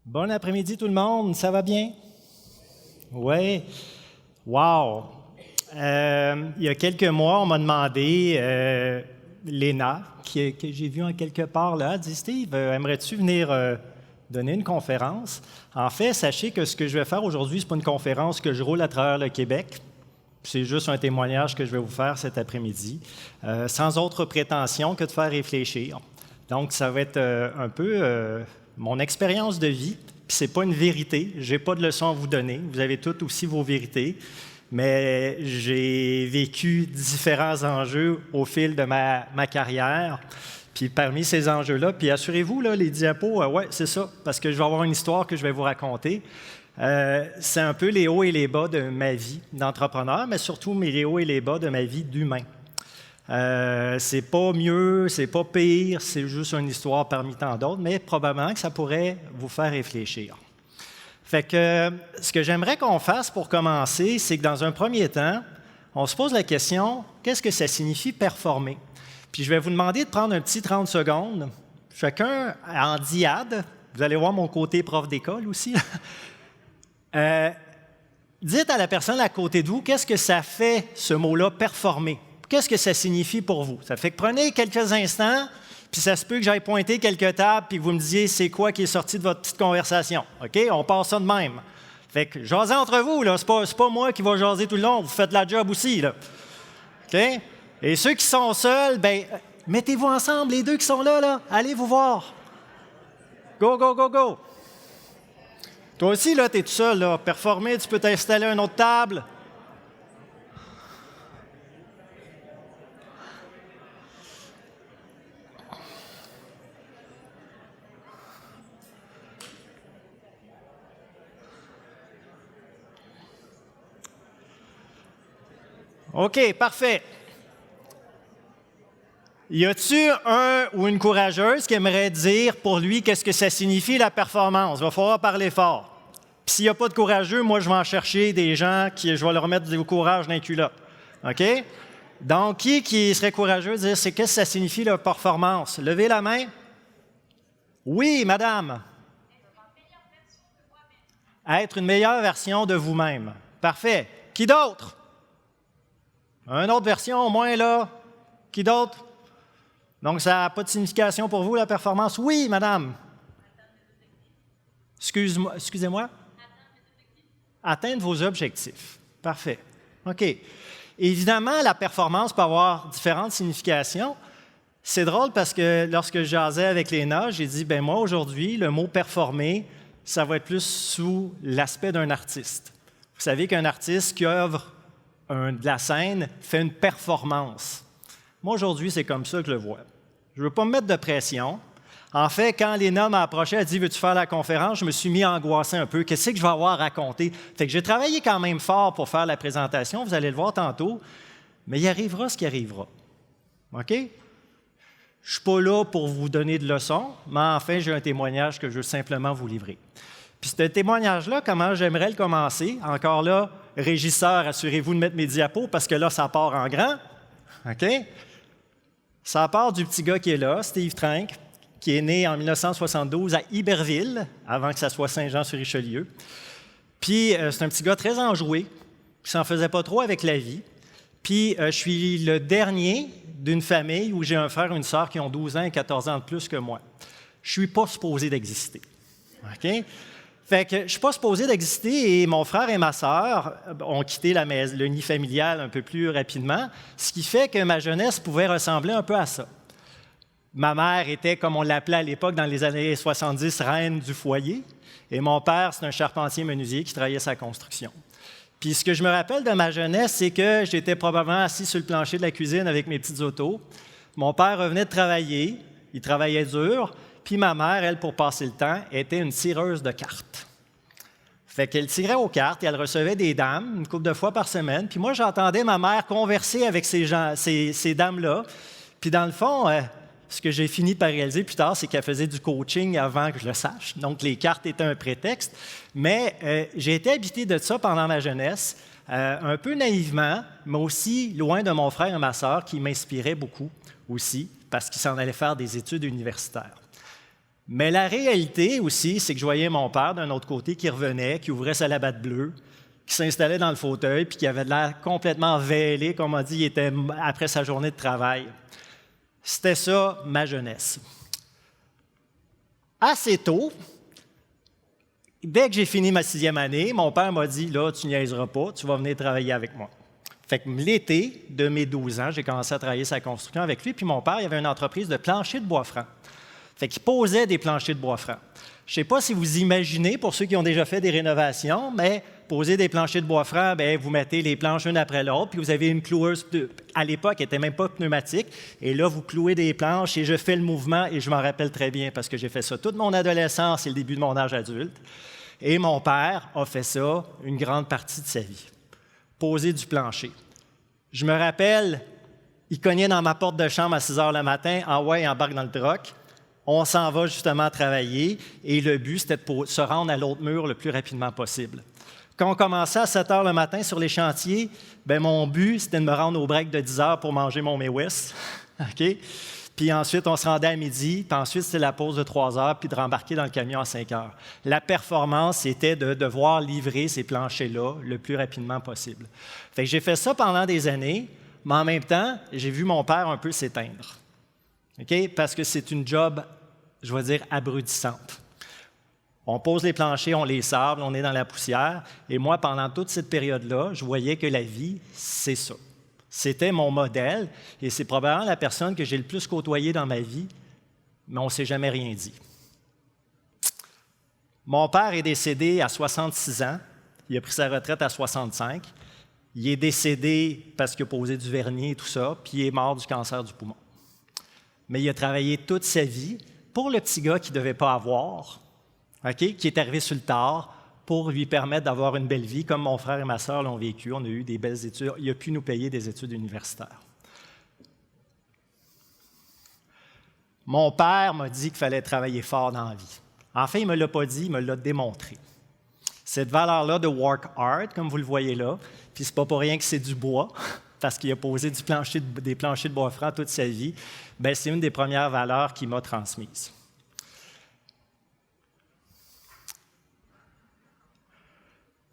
Bon après-midi tout le monde, ça va bien? Oui. Wow! Il y a quelques mois, on m'a demandé, Léna, que j'ai vue en quelque part là, dit Steve, aimerais-tu venir donner une conférence? En fait, sachez que ce que je vais faire aujourd'hui, ce n'est pas une conférence que je roule à travers le Québec. C'est juste un témoignage que je vais vous faire cet après-midi, sans autre prétention que de faire réfléchir. Donc, ça va être un peu mon expérience de vie. Puis, ce n'est pas une vérité. Je n'ai pas de leçon à vous donner. Vous avez toutes aussi vos vérités. Mais j'ai vécu différents enjeux au fil de ma carrière. Puis, parmi ces enjeux-là, puis assurez-vous, là, les diapos, ouais, c'est ça, parce que je vais avoir une histoire que je vais vous raconter. C'est un peu les hauts et les bas de ma vie d'entrepreneur, mais surtout les hauts et les bas de ma vie d'humain. C'est pas mieux, c'est pas pire, c'est juste une histoire parmi tant d'autres, mais probablement que ça pourrait vous faire réfléchir. Fait que ce que j'aimerais qu'on fasse pour commencer, c'est que dans un premier temps, on se pose la question, qu'est-ce que ça signifie performer? Puis je vais vous demander de prendre un petit 30 secondes, chacun en diade, vous allez voir mon côté prof d'école aussi. Dites à la personne à côté de vous, qu'est-ce que ça fait, ce mot-là, performer? Qu'est-ce que ça signifie pour vous? Ça fait que prenez quelques instants, puis ça se peut que j'aille pointer quelques tables, puis que vous me disiez c'est quoi qui est sorti de votre petite conversation. OK? On passe ça de même. Fait que jasez entre vous, là. C'est pas moi qui va jaser tout le long, vous faites la job aussi, là. OK? Et ceux qui sont seuls, bien, mettez-vous ensemble, les deux qui sont là, allez vous voir. Go, go, go, go! Toi aussi, là, tu es tout seul, là. Performer, tu peux t'installer à une autre table. OK, parfait. Y a-t-il un ou une courageuse qui aimerait dire pour lui qu'est-ce que ça signifie la performance? Il va falloir parler fort. Puis s'il n'y a pas de courageux, moi, je vais en chercher des gens qui je vais leur mettre du courage dans les culottes. OK? Donc, qui serait courageux de dire c'est qu'est-ce que ça signifie la performance? Levez la main. Oui, madame. Être une meilleure version de vous-même. Parfait. Qui d'autre? Une autre version au moins, là. Qui d'autre? Donc, ça n'a pas de signification pour vous, la performance? Oui, madame. Excusez-moi? Atteindre vos objectifs. Parfait. OK. Évidemment, la performance peut avoir différentes significations. C'est drôle parce que lorsque je jasais avec Léna, j'ai dit, bien moi, aujourd'hui, le mot « performer », ça va être plus sous l'aspect d'un artiste. Vous savez qu'un artiste qui œuvre de la scène fait une performance. Moi, aujourd'hui, c'est comme ça que je le vois. Je ne veux pas me mettre de pression. En fait, quand Léna m'a approché, elle a dit « Veux-tu faire la conférence? » Je me suis mis à angoisser un peu. Qu'est-ce que je vais avoir à raconter? Fait que j'ai travaillé quand même fort pour faire la présentation. Vous allez le voir tantôt. Mais il arrivera ce qui arrivera. OK? Je ne suis pas là pour vous donner de leçons, mais enfin, j'ai un témoignage que je veux simplement vous livrer. Puis ce témoignage-là, comment j'aimerais le commencer? Encore là, régisseur, assurez-vous de mettre mes diapos parce que là, ça part en grand. OK? Ça part du petit gars qui est là, Steve Trank, qui est né en 1972 à Iberville, avant que ça soit Saint-Jean-sur-Richelieu. Puis, c'est un petit gars très enjoué, qui s'en faisait pas trop avec la vie. Puis, je suis le dernier d'une famille où j'ai un frère et une sœur qui ont 12 ans et 14 ans de plus que moi. Je ne suis pas supposé d'exister. OK? Fait que je ne suis pas supposé d'exister et mon frère et ma sœur ont quitté le nid familial un peu plus rapidement, ce qui fait que ma jeunesse pouvait ressembler un peu à ça. Ma mère était, comme on l'appelait à l'époque dans les années 70, reine du foyer, et mon père, c'est un charpentier menuisier qui travaillait sa construction. Puis ce que je me rappelle de ma jeunesse, c'est que j'étais probablement assis sur le plancher de la cuisine avec mes petites autos. Mon père revenait de travailler, il travaillait dur, puis ma mère, elle, pour passer le temps, était une tireuse de cartes. Fait qu'elle tirait aux cartes et elle recevait des dames une couple de fois par semaine. Puis moi, j'entendais ma mère converser avec ces dames-là. Puis dans le fond, ce que j'ai fini par réaliser plus tard, c'est qu'elle faisait du coaching avant que je le sache. Donc, les cartes étaient un prétexte. Mais j'ai été habité de ça pendant ma jeunesse, un peu naïvement, mais aussi loin de mon frère et ma sœur qui m'inspiraient beaucoup aussi, parce qu'ils s'en allaient faire des études universitaires. Mais la réalité aussi, c'est que je voyais mon père d'un autre côté qui revenait, qui ouvrait sa labatte bleue, qui s'installait dans le fauteuil, puis qui avait l'air complètement vêlé, comme on dit, il était après sa journée de travail. C'était ça, ma jeunesse. Assez tôt, dès que j'ai fini ma 6e année, mon père m'a dit, là, tu niaiseras pas, tu vas venir travailler avec moi. Fait que l'été de mes 12 ans, j'ai commencé à travailler sa construction avec lui, puis mon père, il avait une entreprise de plancher de bois franc. Fait qu'il posait des planchers de bois franc. Je ne sais pas si vous imaginez, pour ceux qui ont déjà fait des rénovations, mais poser des planchers de bois franc, bien, vous mettez les planches une après l'autre, puis vous avez une cloueuse, à l'époque, elle n'était même pas pneumatique, et là, vous clouez des planches, et je fais le mouvement, et je m'en rappelle très bien, parce que j'ai fait ça toute mon adolescence et le début de mon âge adulte. Et mon père a fait ça une grande partie de sa vie. Poser du plancher. Je me rappelle, il cognait dans ma porte de chambre à 6 heures le matin, « Ah ouais, embarque dans le truck ». On s'en va justement travailler et le but, c'était de se rendre à l'autre mur le plus rapidement possible. Quand on commençait à 7 heures le matin sur les chantiers, bien, mon but, c'était de me rendre au break de 10 heures pour manger mon Mewis. OK? Puis ensuite, on se rendait à midi, puis ensuite, c'était la pause de 3 heures, puis de rembarquer dans le camion à 5 heures. La performance, c'était de devoir livrer ces planchers-là le plus rapidement possible. Fait que j'ai fait ça pendant des années, mais en même temps, j'ai vu mon père un peu s'éteindre. Okay? Parce que c'est une job, je vais dire, abrutissante. On pose les planchers, on les sable, on est dans la poussière. Et moi, pendant toute cette période-là, je voyais que la vie, c'est ça. C'était mon modèle et c'est probablement la personne que j'ai le plus côtoyée dans ma vie, mais on ne s'est jamais rien dit. Mon père est décédé à 66 ans. Il a pris sa retraite à 65. Il est décédé parce qu'il a posé du vernis et tout ça, puis il est mort du cancer du poumon. Mais il a travaillé toute sa vie pour le petit gars qu'il ne devait pas avoir, okay, qui est arrivé sur le tard, pour lui permettre d'avoir une belle vie, comme mon frère et ma sœur l'ont vécu. On a eu des belles études. Il a pu nous payer des études universitaires. Mon père m'a dit qu'il fallait travailler fort dans la vie. En fait, il ne me l'a pas dit, il me l'a démontré. Cette valeur-là de « work hard », comme vous le voyez là, puis c'est pas pour rien que c'est du bois, parce qu'il a posé des planchers de bois franc toute sa vie, bien, c'est une des premières valeurs qu'il m'a transmises.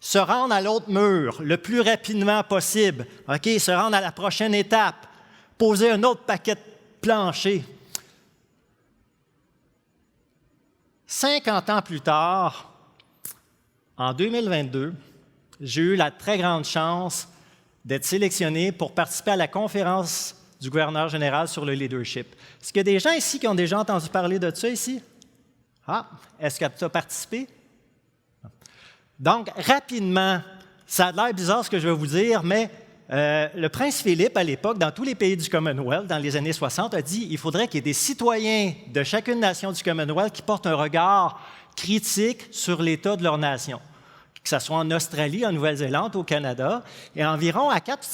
Se rendre à l'autre mur le plus rapidement possible, OK, se rendre à la prochaine étape, poser un autre paquet de planchers. 50 ans plus tard, en 2022, j'ai eu la très grande chance d'être sélectionné pour participer à la conférence du gouverneur général sur le leadership. Est-ce qu'il y a des gens ici qui ont déjà entendu parler de ça ici? Ah, est-ce que tu as participé? Donc, rapidement, ça a l'air bizarre ce que je vais vous dire, mais le prince Philippe, à l'époque, dans tous les pays du Commonwealth, dans les années 60, a dit qu'il faudrait qu'il y ait des citoyens de chacune nation du Commonwealth qui portent un regard critique sur l'état de leur nation, que ce soit en Australie, en Nouvelle-Zélande, au Canada. Et environ à 4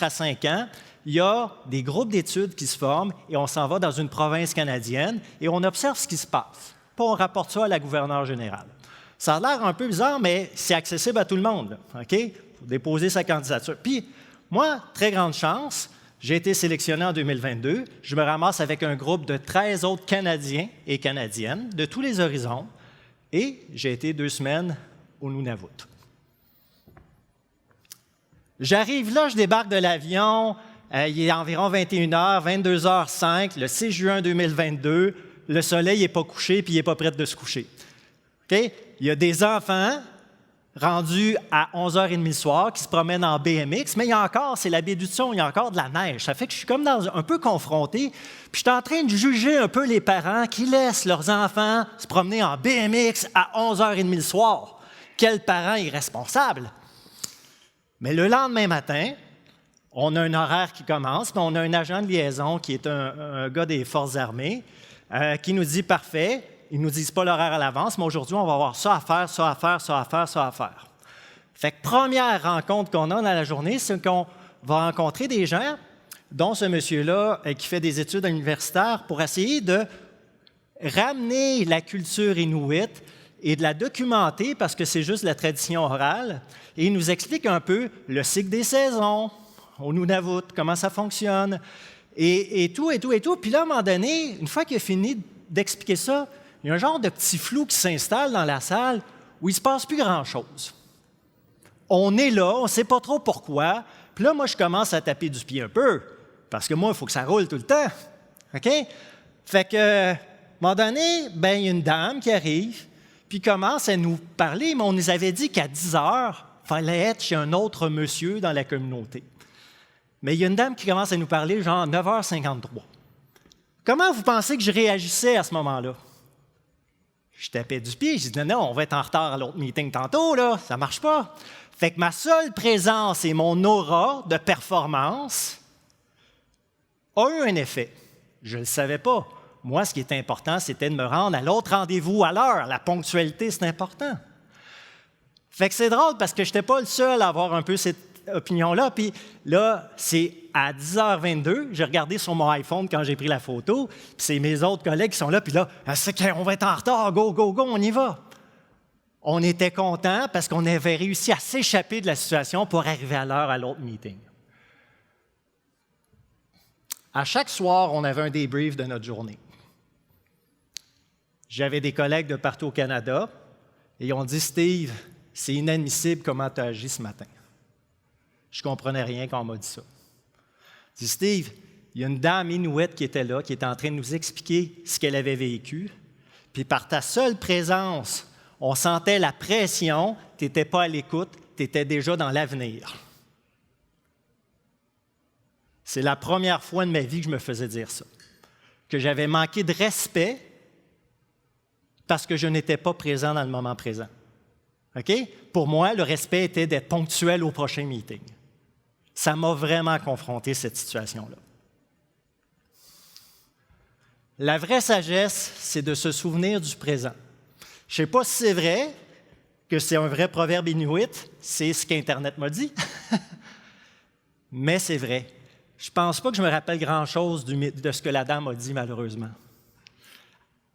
à 5 ans, il y a des groupes d'études qui se forment et on s'en va dans une province canadienne et on observe ce qui se passe. Puis on rapporte ça à la gouverneure générale. Ça a l'air un peu bizarre, mais c'est accessible à tout le monde. OK? Il faut déposer sa candidature. Puis, moi, très grande chance, j'ai été sélectionné en 2022. Je me ramasse avec un groupe de 13 autres Canadiens et Canadiennes de tous les horizons et j'ai été 2 semaines au Nunavut. J'arrive là, je débarque de l'avion, il est environ 21h, 22h05, le 6 juin 2022, le soleil n'est pas couché puis il n'est pas prêt de se coucher. Okay? Il y a des enfants rendus à 11h30 le soir qui se promènent en BMX, mais il y a encore, c'est la baie du Thon, il y a encore de la neige. Ça fait que je suis comme un peu confronté, puis je suis en train de juger un peu les parents qui laissent leurs enfants se promener en BMX à 11h30 le soir. Quel parent irresponsable! Mais le lendemain matin, on a un horaire qui commence, puis on a un agent de liaison qui est un gars des Forces armées qui nous dit « Parfait ». Ils ne nous disent pas l'horaire à l'avance, mais aujourd'hui, on va avoir ça à faire, ça à faire, ça à faire, ça à faire. Fait que première rencontre qu'on a dans la journée, c'est qu'on va rencontrer des gens, dont ce monsieur-là qui fait des études universitaires, pour essayer de ramener la culture inuite et de la documenter, parce que c'est juste la tradition orale, et il nous explique un peu le cycle des saisons au Nunavut, comment ça fonctionne, et tout. Puis là, à un moment donné, une fois qu'il a fini d'expliquer ça, il y a un genre de petit flou qui s'installe dans la salle où il ne se passe plus grand-chose. On est là, on ne sait pas trop pourquoi. Puis là, moi, je commence à taper du pied un peu, parce que moi, il faut que ça roule tout le temps. OK? Fait que, à un moment donné, il y a une dame qui arrive, puis commence à nous parler, mais on nous avait dit qu'à 10 heures, il fallait être chez un autre monsieur dans la communauté. Mais il y a une dame qui commence à nous parler, genre 9h53. Comment vous pensez que je réagissais à ce moment-là? Je tapais du pied, je disais non, on va être en retard à l'autre meeting tantôt, là, ça ne marche pas. Fait que ma seule présence et mon aura de performance a eu un effet. Je ne le savais pas. Moi, ce qui était important, c'était de me rendre à l'autre rendez-vous à l'heure. La ponctualité, c'est important. Fait que c'est drôle parce que je n'étais pas le seul à avoir un peu cette opinion-là. Puis là, c'est à 10h22, j'ai regardé sur mon iPhone quand j'ai pris la photo, puis c'est mes autres collègues qui sont là, puis là, c'est qu'on va être en retard, go, go, go, on y va. On était contents parce qu'on avait réussi à s'échapper de la situation pour arriver à l'heure à l'autre meeting. À chaque soir, on avait un débrief de notre journée. J'avais des collègues de partout au Canada et ils ont dit « Steve, c'est inadmissible comment tu as agi ce matin. » Je ne comprenais rien quand on m'a dit ça. Je dis « Steve, il y a une dame Inuit qui était là, qui était en train de nous expliquer ce qu'elle avait vécu, puis par ta seule présence, on sentait la pression, tu n'étais pas à l'écoute, tu étais déjà dans l'avenir. » C'est la première fois de ma vie que je me faisais dire ça, que j'avais manqué de respect parce que je n'étais pas présent dans le moment présent. OK? Pour moi, le respect était d'être ponctuel au prochain meeting. Ça m'a vraiment confronté cette situation-là. La vraie sagesse, c'est de se souvenir du présent. Je ne sais pas si c'est vrai, que c'est un vrai proverbe inuit, c'est ce qu'Internet m'a dit, mais c'est vrai. Je ne pense pas que je me rappelle grand-chose de ce que la dame a dit, malheureusement.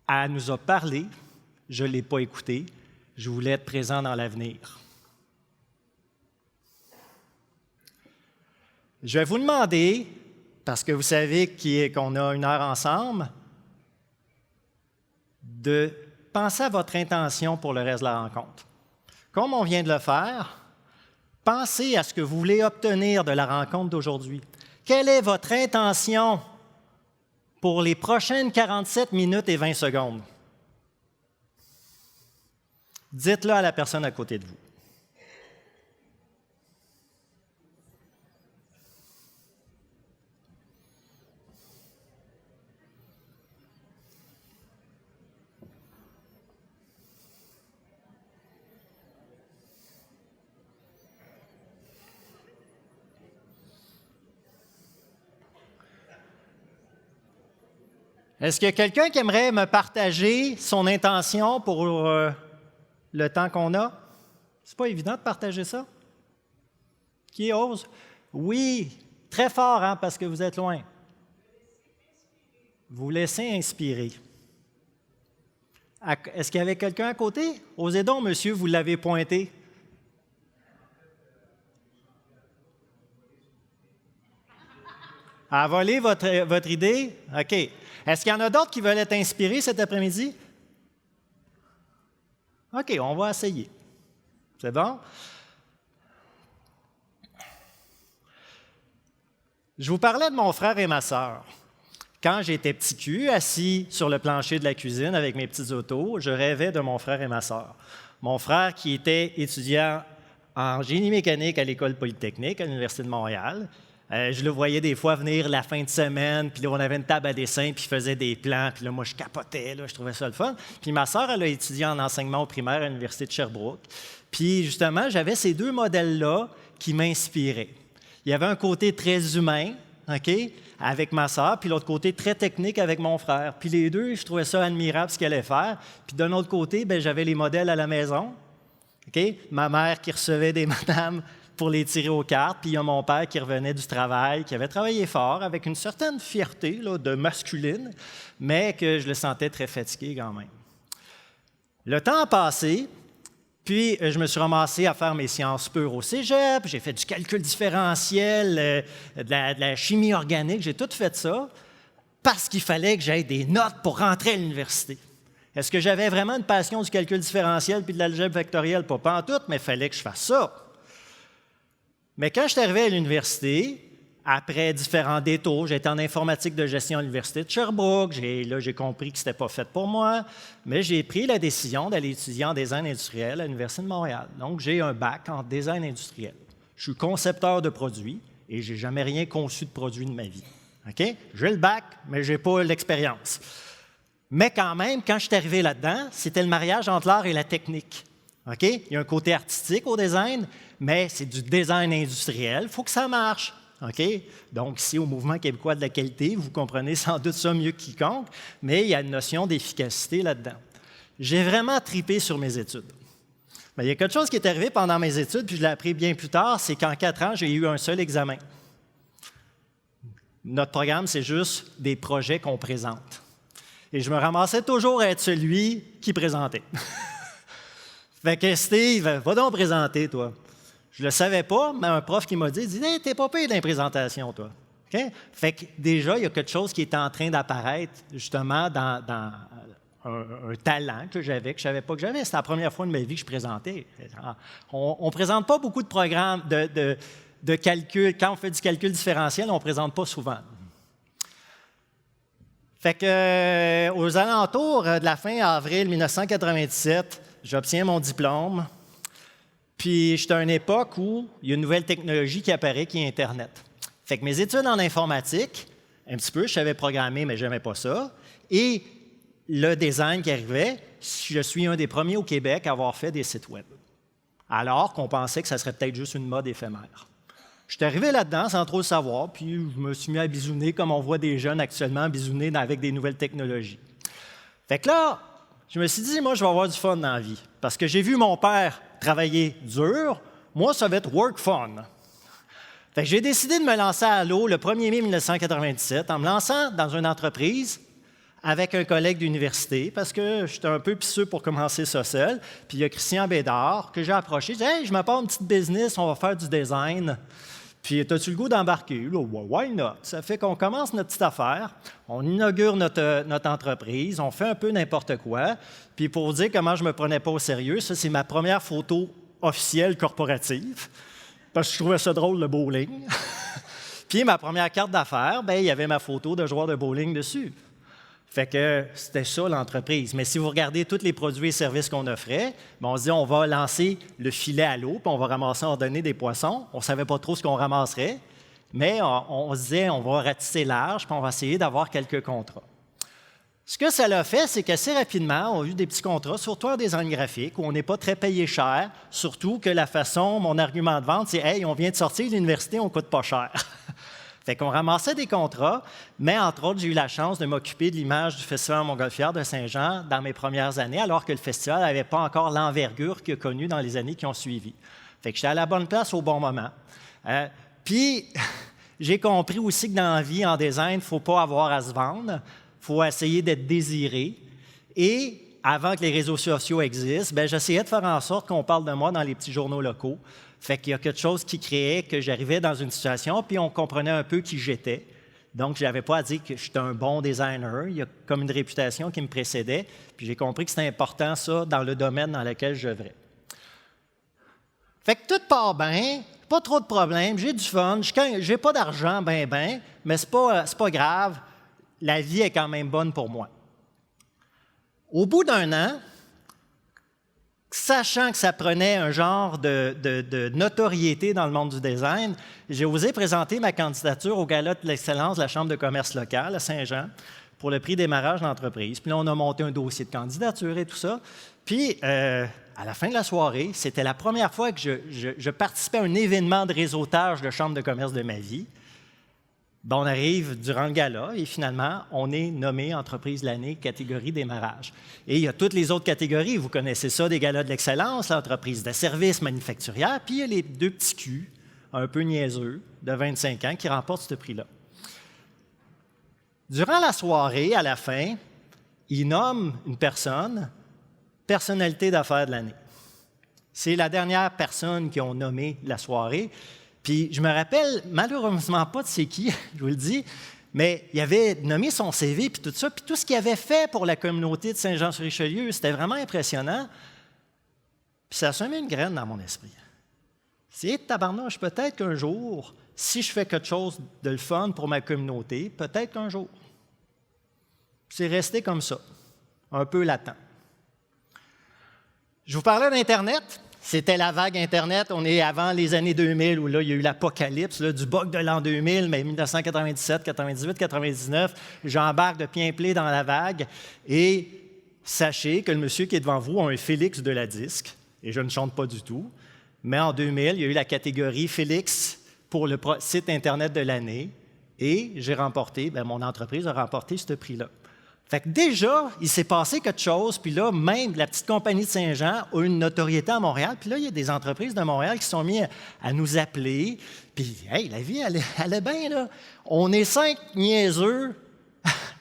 Elle nous a parlé, je ne l'ai pas écouté, je voulais être présent dans l'avenir. Je vais vous demander, parce que vous savez qu'on a une heure ensemble, de penser à votre intention pour le reste de la rencontre. Comme on vient de le faire, pensez à ce que vous voulez obtenir de la rencontre d'aujourd'hui. Quelle est votre intention pour les prochaines 47 minutes et 20 secondes? Dites-le à la personne à côté de vous. Est-ce qu'il y a quelqu'un qui aimerait me partager son intention pour le temps qu'on a? C'est pas évident de partager ça. Qui ose? Oui, très fort, hein, parce que vous êtes loin. Vous laissez inspirer. Est-ce qu'il y avait quelqu'un à côté? Osez donc, monsieur, vous l'avez pointé. À voler votre idée? OK. Est-ce qu'il y en a d'autres qui veulent être inspirés cet après-midi? OK, on va essayer. C'est bon? Je vous parlais de mon frère et ma sœur. Quand j'étais petit cul, assis sur le plancher de la cuisine avec mes petits autos, je rêvais de mon frère et ma sœur. Mon frère qui était étudiant en génie mécanique à l'École polytechnique à l'Université de Montréal. Je le voyais des fois venir la fin de semaine, puis là, on avait une table à dessin, puis il faisait des plans, puis là, moi, je capotais, là, je trouvais ça le fun. Puis ma sœur, elle a étudié en enseignement au primaire à l'Université de Sherbrooke. Puis justement, j'avais ces deux modèles-là qui m'inspiraient. Il y avait un côté très humain, OK, avec ma sœur, puis l'autre côté très technique avec mon frère. Puis les deux, je trouvais ça admirable ce qu'elle allait faire. Puis d'un autre côté, bien, j'avais les modèles à la maison, OK, ma mère qui recevait des madames pour les tirer aux cartes, puis il y a mon père qui revenait du travail, qui avait travaillé fort, avec une certaine fierté là, de masculine, mais que je le sentais très fatigué quand même. Le temps a passé, puis je me suis ramassé à faire mes sciences pures au cégep, j'ai fait du calcul différentiel, de la chimie organique, j'ai tout fait ça. parce qu'il fallait que j'aie des notes pour rentrer à l'université. Est-ce que j'avais vraiment une passion du calcul différentiel puis de l'algèbre vectorielle? Pas en tout, mais il fallait que je fasse ça. Mais quand je suis arrivé à l'université, après différents détours, j'étais en informatique de gestion à l'Université de Sherbrooke. Là, j'ai compris que ce n'était pas fait pour moi, mais j'ai pris la décision d'aller étudier en design industriel à l'Université de Montréal. Donc, j'ai un bac en design industriel. Je suis concepteur de produits et je n'ai jamais rien conçu de produit de ma vie. OK? J'ai le bac, mais je n'ai pas l'expérience. Mais quand même, quand je suis arrivé là-dedans, c'était le mariage entre l'art et la technique. OK? Il y a un côté artistique au design, mais c'est du design industriel. Il faut que ça marche. OK? Donc, ici, au Mouvement québécois de la qualité, vous comprenez sans doute ça mieux que quiconque, mais il y a une notion d'efficacité là-dedans. J'ai vraiment tripé sur mes études. Mais il y a quelque chose qui est arrivé pendant mes études, puis je l'ai appris bien plus tard, c'est qu'en 4 ans, j'ai eu un seul examen. Notre programme, c'est juste des projets qu'on présente. Et je me ramassais toujours à être celui qui présentait. Fait que Steve, va donc présenter, toi. Je ne le savais pas, mais un prof qui m'a dit hey, t'es pas payé d'imprésentation, toi. Okay? Fait que déjà, il y a quelque chose qui est en train d'apparaître, justement, dans un talent que je ne savais pas que j'avais. C'était la première fois de ma vie que je présentais. On ne présente pas beaucoup de programmes de calcul. Quand on fait du calcul différentiel, on ne présente pas souvent. Fait que, aux alentours de la fin avril 1997, j'obtiens mon diplôme. Puis, j'étais à une époque où il y a une nouvelle technologie qui apparaît, qui est Internet. Fait que mes études en informatique, un petit peu, je savais programmer, mais je n'aimais pas ça. Et le design qui arrivait, je suis un des premiers au Québec à avoir fait des sites web. Alors qu'on pensait que ça serait peut-être juste une mode éphémère. Je suis arrivé là-dedans sans trop le savoir, puis je me suis mis à bisouner comme on voit des jeunes actuellement bisouner avec des nouvelles technologies. Fait que là, je me suis dit, moi, je vais avoir du fun dans la vie. Parce que j'ai vu mon père travailler dur, moi, ça va être work fun. Fait que j'ai décidé de me lancer à l'eau le 1er mai 1997 en me lançant dans une entreprise avec un collègue d'université parce que j'étais un peu pisseux pour commencer ça seul. Puis il y a Christian Bédard que j'ai approché. Je dis « Hey, je m'apporte une petite business, on va faire du design. Puis, as-tu le goût d'embarquer? » Là, why not? Ça fait qu'on commence notre petite affaire, on inaugure notre entreprise, on fait un peu n'importe quoi. Puis, pour vous dire comment je ne me prenais pas au sérieux, ça, c'est ma première photo officielle corporative, parce que je trouvais ça drôle, le bowling. Puis, ma première carte d'affaires, bien, il y avait ma photo de joueur de bowling dessus. Fait que c'était ça l'entreprise. Mais si vous regardez tous les produits et services qu'on offrait, bien, on se dit on va lancer le filet à l'eau, puis on va ramasser en données des poissons. On ne savait pas trop ce qu'on ramasserait, mais on se disait on va ratisser large, puis on va essayer d'avoir quelques contrats. Ce que ça l'a fait, c'est qu'assez rapidement, on a eu des petits contrats, surtout en design graphique, où on n'est pas très payé cher, surtout que la façon, mon argument de vente, c'est « Hey, on vient de sortir de l'université, on ne coûte pas cher. » Fait qu'on ramassait des contrats, mais entre autres, j'ai eu la chance de m'occuper de l'image du Festival Montgolfière de Saint-Jean dans mes premières années, alors que le festival n'avait pas encore l'envergure qu'il a connue dans les années qui ont suivi. Fait que j'étais à la bonne place au bon moment. Puis, j'ai compris aussi que dans la vie, en design, il ne faut pas avoir à se vendre, il faut essayer d'être désiré. Et avant que les réseaux sociaux existent, bien, j'essayais de faire en sorte qu'on parle de moi dans les petits journaux locaux. Fait qu'il y a quelque chose qui créait que j'arrivais dans une situation, puis on comprenait un peu qui j'étais. Donc, je n'avais pas à dire que j'étais un bon designer. Il y a comme une réputation qui me précédait. Puis j'ai compris que c'était important, ça, dans le domaine dans lequel j'œuvrais. Fait que tout part bien, pas trop de problèmes, j'ai du fun, j'ai pas d'argent, mais c'est pas grave. La vie est quand même bonne pour moi. Au bout d'un an, sachant que ça prenait un genre de notoriété dans le monde du design, j'ai osé présenter ma candidature au Gala de l'excellence de la Chambre de commerce locale à Saint-Jean pour le prix démarrage d'entreprise. Puis là, on a monté un dossier de candidature et tout ça. Puis, à la fin de la soirée, c'était la première fois que je participais à un événement de réseautage de Chambre de commerce de ma vie. Ben, on arrive durant le gala et finalement, on est nommé entreprise de l'année catégorie démarrage. Et il y a toutes les autres catégories. Vous connaissez ça, des galas de l'excellence, l'entreprise de services manufacturière, puis il y a les deux petits culs, un peu niaiseux, de 25 ans, qui remportent ce prix-là. Durant la soirée, à la fin, ils nomment une personne, personnalité d'affaires de l'année. C'est la dernière personne qu'ils ont nommée la soirée. Puis je me rappelle malheureusement pas de c'est qui, je vous le dis, Mais il avait nommé son CV, puis tout ça, puis tout ce qu'il avait fait pour la communauté de Saint-Jean-sur-Richelieu, c'était vraiment impressionnant. Puis ça a semé une graine dans mon esprit. C'est tabarnouche, peut-être qu'un jour, si je fais quelque chose de le fun pour ma communauté, peut-être qu'un jour. C'est resté comme ça, un peu latent. Je vous parlais d'Internet. C'était la vague Internet. On est avant les années 2000 où là, il y a eu l'apocalypse du bug de l'an 2000, mais 1997, 98, 99, j'embarque de pied plein dans la vague. Et sachez que le monsieur qui est devant vous a un Félix de la disque, et je ne chante pas du tout. Mais en 2000, il y a eu la catégorie Félix pour le site Internet de l'année, et j'ai remporté, mon entreprise a remporté ce prix-là. Fait que déjà, il s'est passé quelque chose, puis là, même la petite compagnie de Saint-Jean a une notoriété à Montréal, puis là, il y a des entreprises de Montréal qui sont mis à nous appeler, puis, hey, la vie, elle est bien, là. On est 5 niaiseux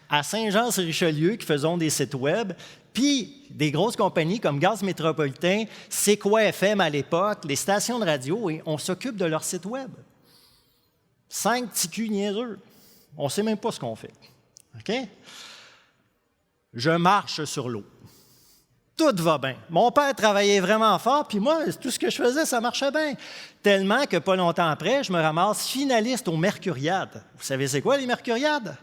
à Saint-Jean-sur-Richelieu qui faisons des sites web, puis des grosses compagnies comme Gaz Métropolitain, C'est quoi FM à l'époque, les stations de radio, et on s'occupe de leur site web. 5 petits culs niaiseux. On ne sait même pas ce qu'on fait. OK? Je marche sur l'eau. Tout va bien. Mon père travaillait vraiment fort, puis moi, tout ce que je faisais, ça marchait bien. Tellement que pas longtemps après, je me ramasse finaliste aux Mercuriades. Vous savez c'est quoi les Mercuriades?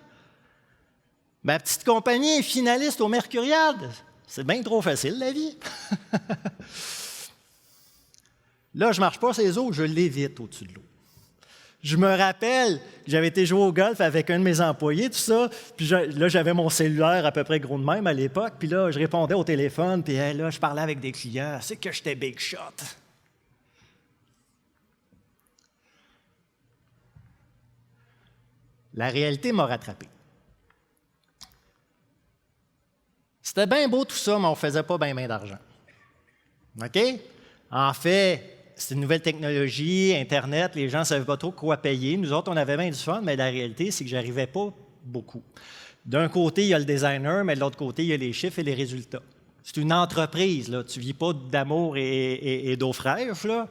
Ma petite compagnie est finaliste aux Mercuriades. C'est bien trop facile, la vie. Là, je ne marche pas sur les eaux, je l'évite au-dessus de l'eau. Je me rappelle, j'avais été jouer au golf avec un de mes employés, tout ça, puis là, j'avais mon cellulaire à peu près gros de même à l'époque, puis là, je répondais au téléphone, puis là, je parlais avec des clients. C'est que j'étais big shot. La réalité m'a rattrapé. C'était bien beau tout ça, mais on ne faisait pas bien d'argent. OK? En fait, c'est une nouvelle technologie, Internet, les gens ne savaient pas trop quoi payer. Nous autres, on avait bien du fun, mais la réalité, c'est que je n'arrivais pas beaucoup. D'un côté, il y a le designer, mais de l'autre côté, il y a les chiffres et les résultats. C'est une entreprise, là. Tu ne vis pas d'amour et d'eau fraîche, là.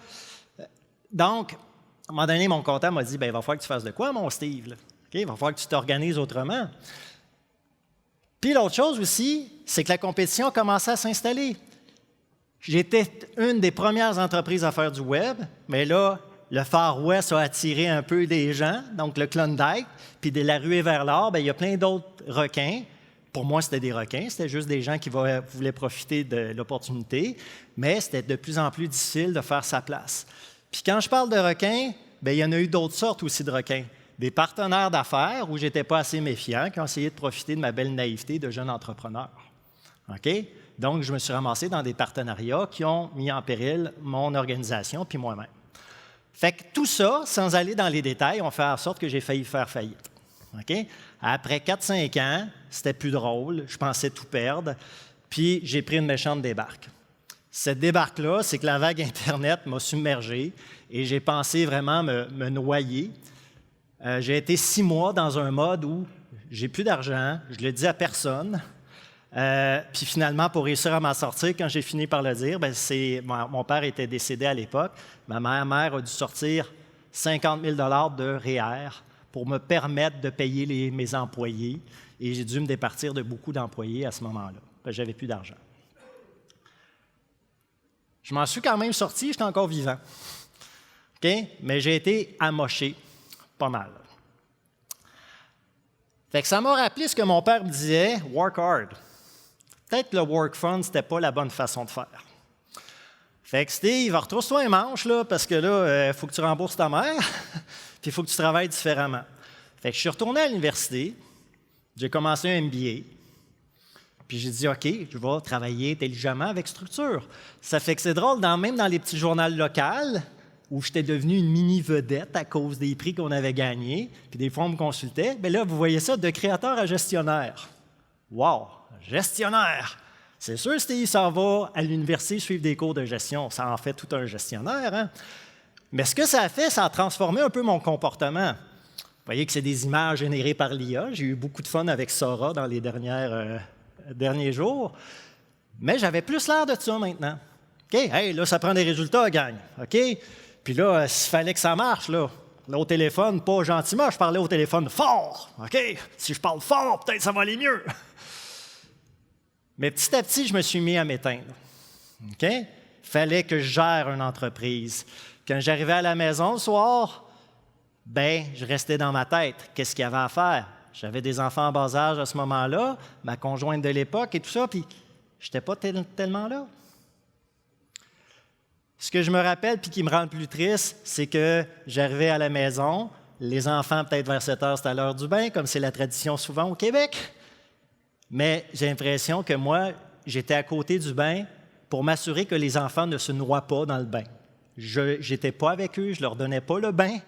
Donc, à un moment donné, mon comptable m'a dit, il va falloir que tu fasses de quoi, mon Steve? Là? Okay? Il va falloir que tu t'organises autrement. Puis l'autre chose aussi, c'est que la compétition commençait à s'installer. J'étais une des premières entreprises à faire du web, mais là, le Far West a attiré un peu des gens, donc le Klondike, puis de la ruée vers l'or, il y a plein d'autres requins. Pour moi, c'était des requins, c'était juste des gens qui voulaient profiter de l'opportunité, mais c'était de plus en plus difficile de faire sa place. Puis quand je parle de requins, il y en a eu d'autres sortes aussi de requins. Des partenaires d'affaires où je n'étais pas assez méfiant, qui ont essayé de profiter de ma belle naïveté de jeune entrepreneur. OK? Donc, je me suis ramassé dans des partenariats qui ont mis en péril mon organisation puis moi-même. Fait que tout ça, sans aller dans les détails, ont fait en sorte que j'ai failli faire faillite. OK? Après 4-5 ans, c'était plus drôle, je pensais tout perdre, puis j'ai pris une méchante débarque. Cette débarque-là, c'est que la vague Internet m'a submergé et j'ai pensé vraiment me noyer. J'ai été 6 mois dans un mode où j'ai plus d'argent, je ne le dis à personne. Puis finalement, pour réussir à m'en sortir, quand j'ai fini par le dire, mon père était décédé à l'époque. Ma mère a dû sortir 50 000 $ de REER pour me permettre de payer mes employés. Et j'ai dû me départir de beaucoup d'employés à ce moment-là. J'avais plus d'argent. Je m'en suis quand même sorti, j'étais encore vivant. OK? Mais j'ai été amoché pas mal. Fait que ça m'a rappelé ce que mon père me disait, « work hard ». Peut-être que le work fun, ce n'était pas la bonne façon de faire. Fait que Steve, retrousse-toi un manche, là, parce que là, il faut que tu rembourses ta mère, puis il faut que tu travailles différemment. Fait que je suis retourné à l'université, j'ai commencé un MBA, puis j'ai dit, OK, je vais travailler intelligemment avec structure. Ça fait que c'est drôle, même dans les petits journaux locaux, où j'étais devenu une mini-vedette à cause des prix qu'on avait gagnés, puis des fois, on me consultait, bien là, vous voyez ça, de créateur à gestionnaire. Wow! Gestionnaire! C'est sûr, Steve s'en va à l'université suivre des cours de gestion. Ça en fait tout un gestionnaire. Hein? Mais ce que ça a fait, ça a transformé un peu mon comportement. Vous voyez que c'est des images générées par l'IA. J'ai eu beaucoup de fun avec Sora dans les derniers jours. Mais j'avais plus l'air de ça maintenant. OK? Hey, là, ça prend des résultats, gang. OK? Puis là, s'il fallait que ça marche, là, parlais au téléphone, pas gentiment, je parlais au téléphone fort. OK? Si je parle fort, peut-être ça va aller mieux. Mais petit à petit, je me suis mis à m'éteindre. OK? Il fallait que je gère une entreprise. Quand j'arrivais à la maison le soir, je restais dans ma tête. Qu'est-ce qu'il y avait à faire? J'avais des enfants en bas âge à ce moment-là, ma conjointe de l'époque et tout ça, puis je n'étais pas tellement là. Ce que je me rappelle, puis qui me rend le plus triste, c'est que j'arrivais à la maison, les enfants, peut-être vers 7 heures, c'était à l'heure du bain, comme c'est la tradition souvent au Québec. Mais j'ai l'impression que moi, j'étais à côté du bain pour m'assurer que les enfants ne se noient pas dans le bain. Je n'étais pas avec eux, je ne leur donnais pas le bain.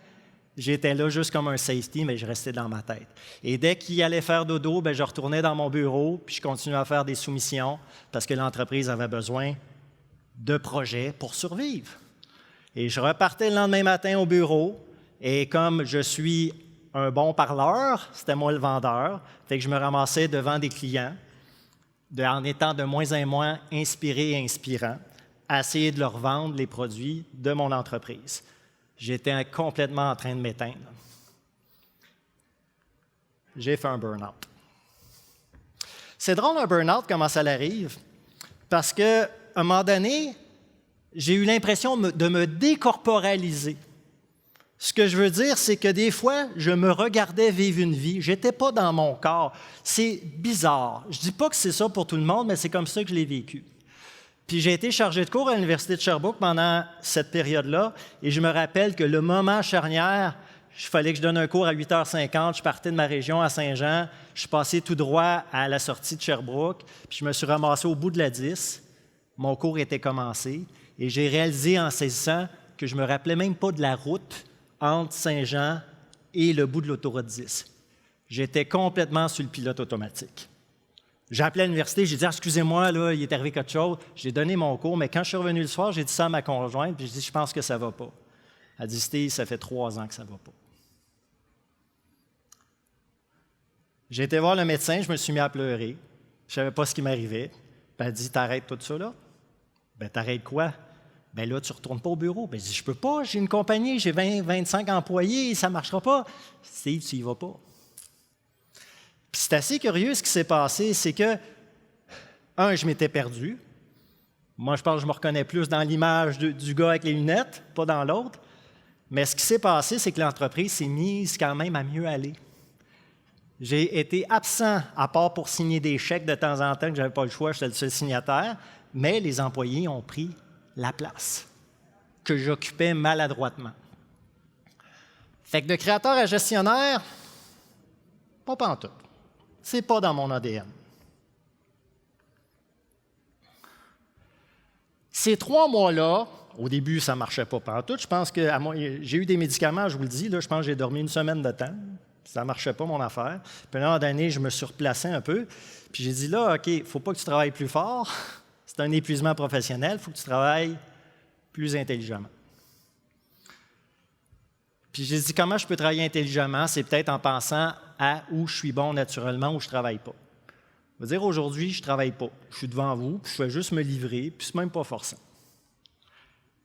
J'étais là juste comme un safety, mais je restais dans ma tête. Et dès qu'ils allaient faire dodo, je retournais dans mon bureau, puis je continuais à faire des soumissions parce que l'entreprise avait besoin de projets pour survivre. Et je repartais le lendemain matin au bureau, et comme je suis un bon parleur, c'était moi le vendeur, fait que je me ramassais devant des clients, en étant de moins en moins inspiré et inspirant, à essayer de leur vendre les produits de mon entreprise. J'étais complètement en train de m'éteindre. J'ai fait un burn-out. C'est drôle un burn-out, comment ça arrive, parce qu'à un moment donné, j'ai eu l'impression de me décorporaliser. Ce que je veux dire, c'est que des fois, je me regardais vivre une vie, je n'étais pas dans mon corps. C'est bizarre. Je ne dis pas que c'est ça pour tout le monde, mais c'est comme ça que je l'ai vécu. Puis j'ai été chargé de cours à l'Université de Sherbrooke pendant cette période-là, et je me rappelle que le moment charnière, il fallait que je donne un cours à 8h50, je partais de ma région à Saint-Jean, je suis passé tout droit à la sortie de Sherbrooke, puis je me suis ramassé au bout de la 10, mon cours était commencé, et j'ai réalisé en saisissant que je ne me rappelais même pas de la route entre Saint-Jean et le bout de l'autoroute 10. J'étais complètement sur le pilote automatique. J'ai appelé à l'université, j'ai dit « Excusez-moi, là, il est arrivé quelque chose. » J'ai donné mon cours, mais quand je suis revenu le soir, j'ai dit ça à ma conjointe, puis j'ai dit « Je pense que ça ne va pas. » Elle a dit « Steve, ça fait 3 ans que ça ne va pas. » J'ai été voir le médecin, je me suis mis à pleurer. Je ne savais pas ce qui m'arrivait. Elle a dit « T'arrêtes tout ça, là? » « Ben, t'arrêtes quoi? » « Bien là, tu ne retournes pas au bureau. » Ben, je dis, je ne peux pas, j'ai une compagnie, j'ai 25 employés, ça ne marchera pas. Steve, tu n'y vas pas. Puis c'est assez curieux ce qui s'est passé, c'est que, je m'étais perdu. Moi, je pense que je me reconnais plus dans l'image du gars avec les lunettes, pas dans l'autre. Mais ce qui s'est passé, c'est que l'entreprise s'est mise quand même à mieux aller. J'ai été absent, à part pour signer des chèques de temps en temps, que je n'avais pas le choix, j'étais le seul signataire, mais les employés ont pris la place que j'occupais maladroitement. Fait que de créateur à gestionnaire, pas pantoute. C'est pas dans mon ADN. Ces 3 mois-là, au début, ça ne marchait pas pantoute. Je pense que j'ai eu des médicaments, je vous le dis, là, je pense que j'ai dormi 1 semaine de temps. Ça ne marchait pas, mon affaire. Puis, un an d'année, je me suis replacé un peu. Puis, j'ai dit, là, OK, il ne faut pas que tu travailles plus fort. C'est un épuisement professionnel, il faut que tu travailles plus intelligemment. Puis j'ai dit, comment je peux travailler intelligemment? C'est peut-être en pensant à où je suis bon naturellement, où je ne travaille pas. Je veux dire, aujourd'hui, je ne travaille pas. Je suis devant vous, puis je fais juste me livrer, puis ce n'est même pas forçant.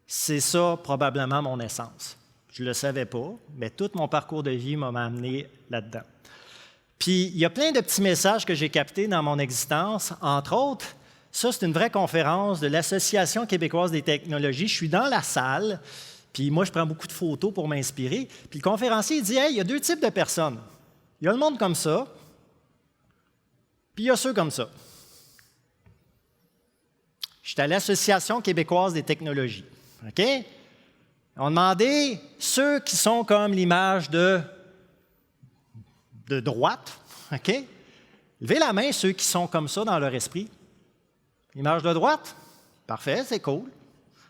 C'est ça, probablement, mon essence. Je ne le savais pas, mais tout mon parcours de vie m'a amené là-dedans. Puis il y a plein de petits messages que j'ai captés dans mon existence, entre autres. Ça, c'est une vraie conférence de l'Association québécoise des technologies. Je suis dans la salle, puis moi, je prends beaucoup de photos pour m'inspirer. Puis le conférencier il dit « Hey, il y a 2 types de personnes. Il y a le monde comme ça, puis il y a ceux comme ça. » J'étais à l'Association québécoise des technologies. OK? On demandait ceux qui sont comme l'image de droite. OK? Levez la main ceux qui sont comme ça dans leur esprit. Image de droite? Parfait, c'est cool.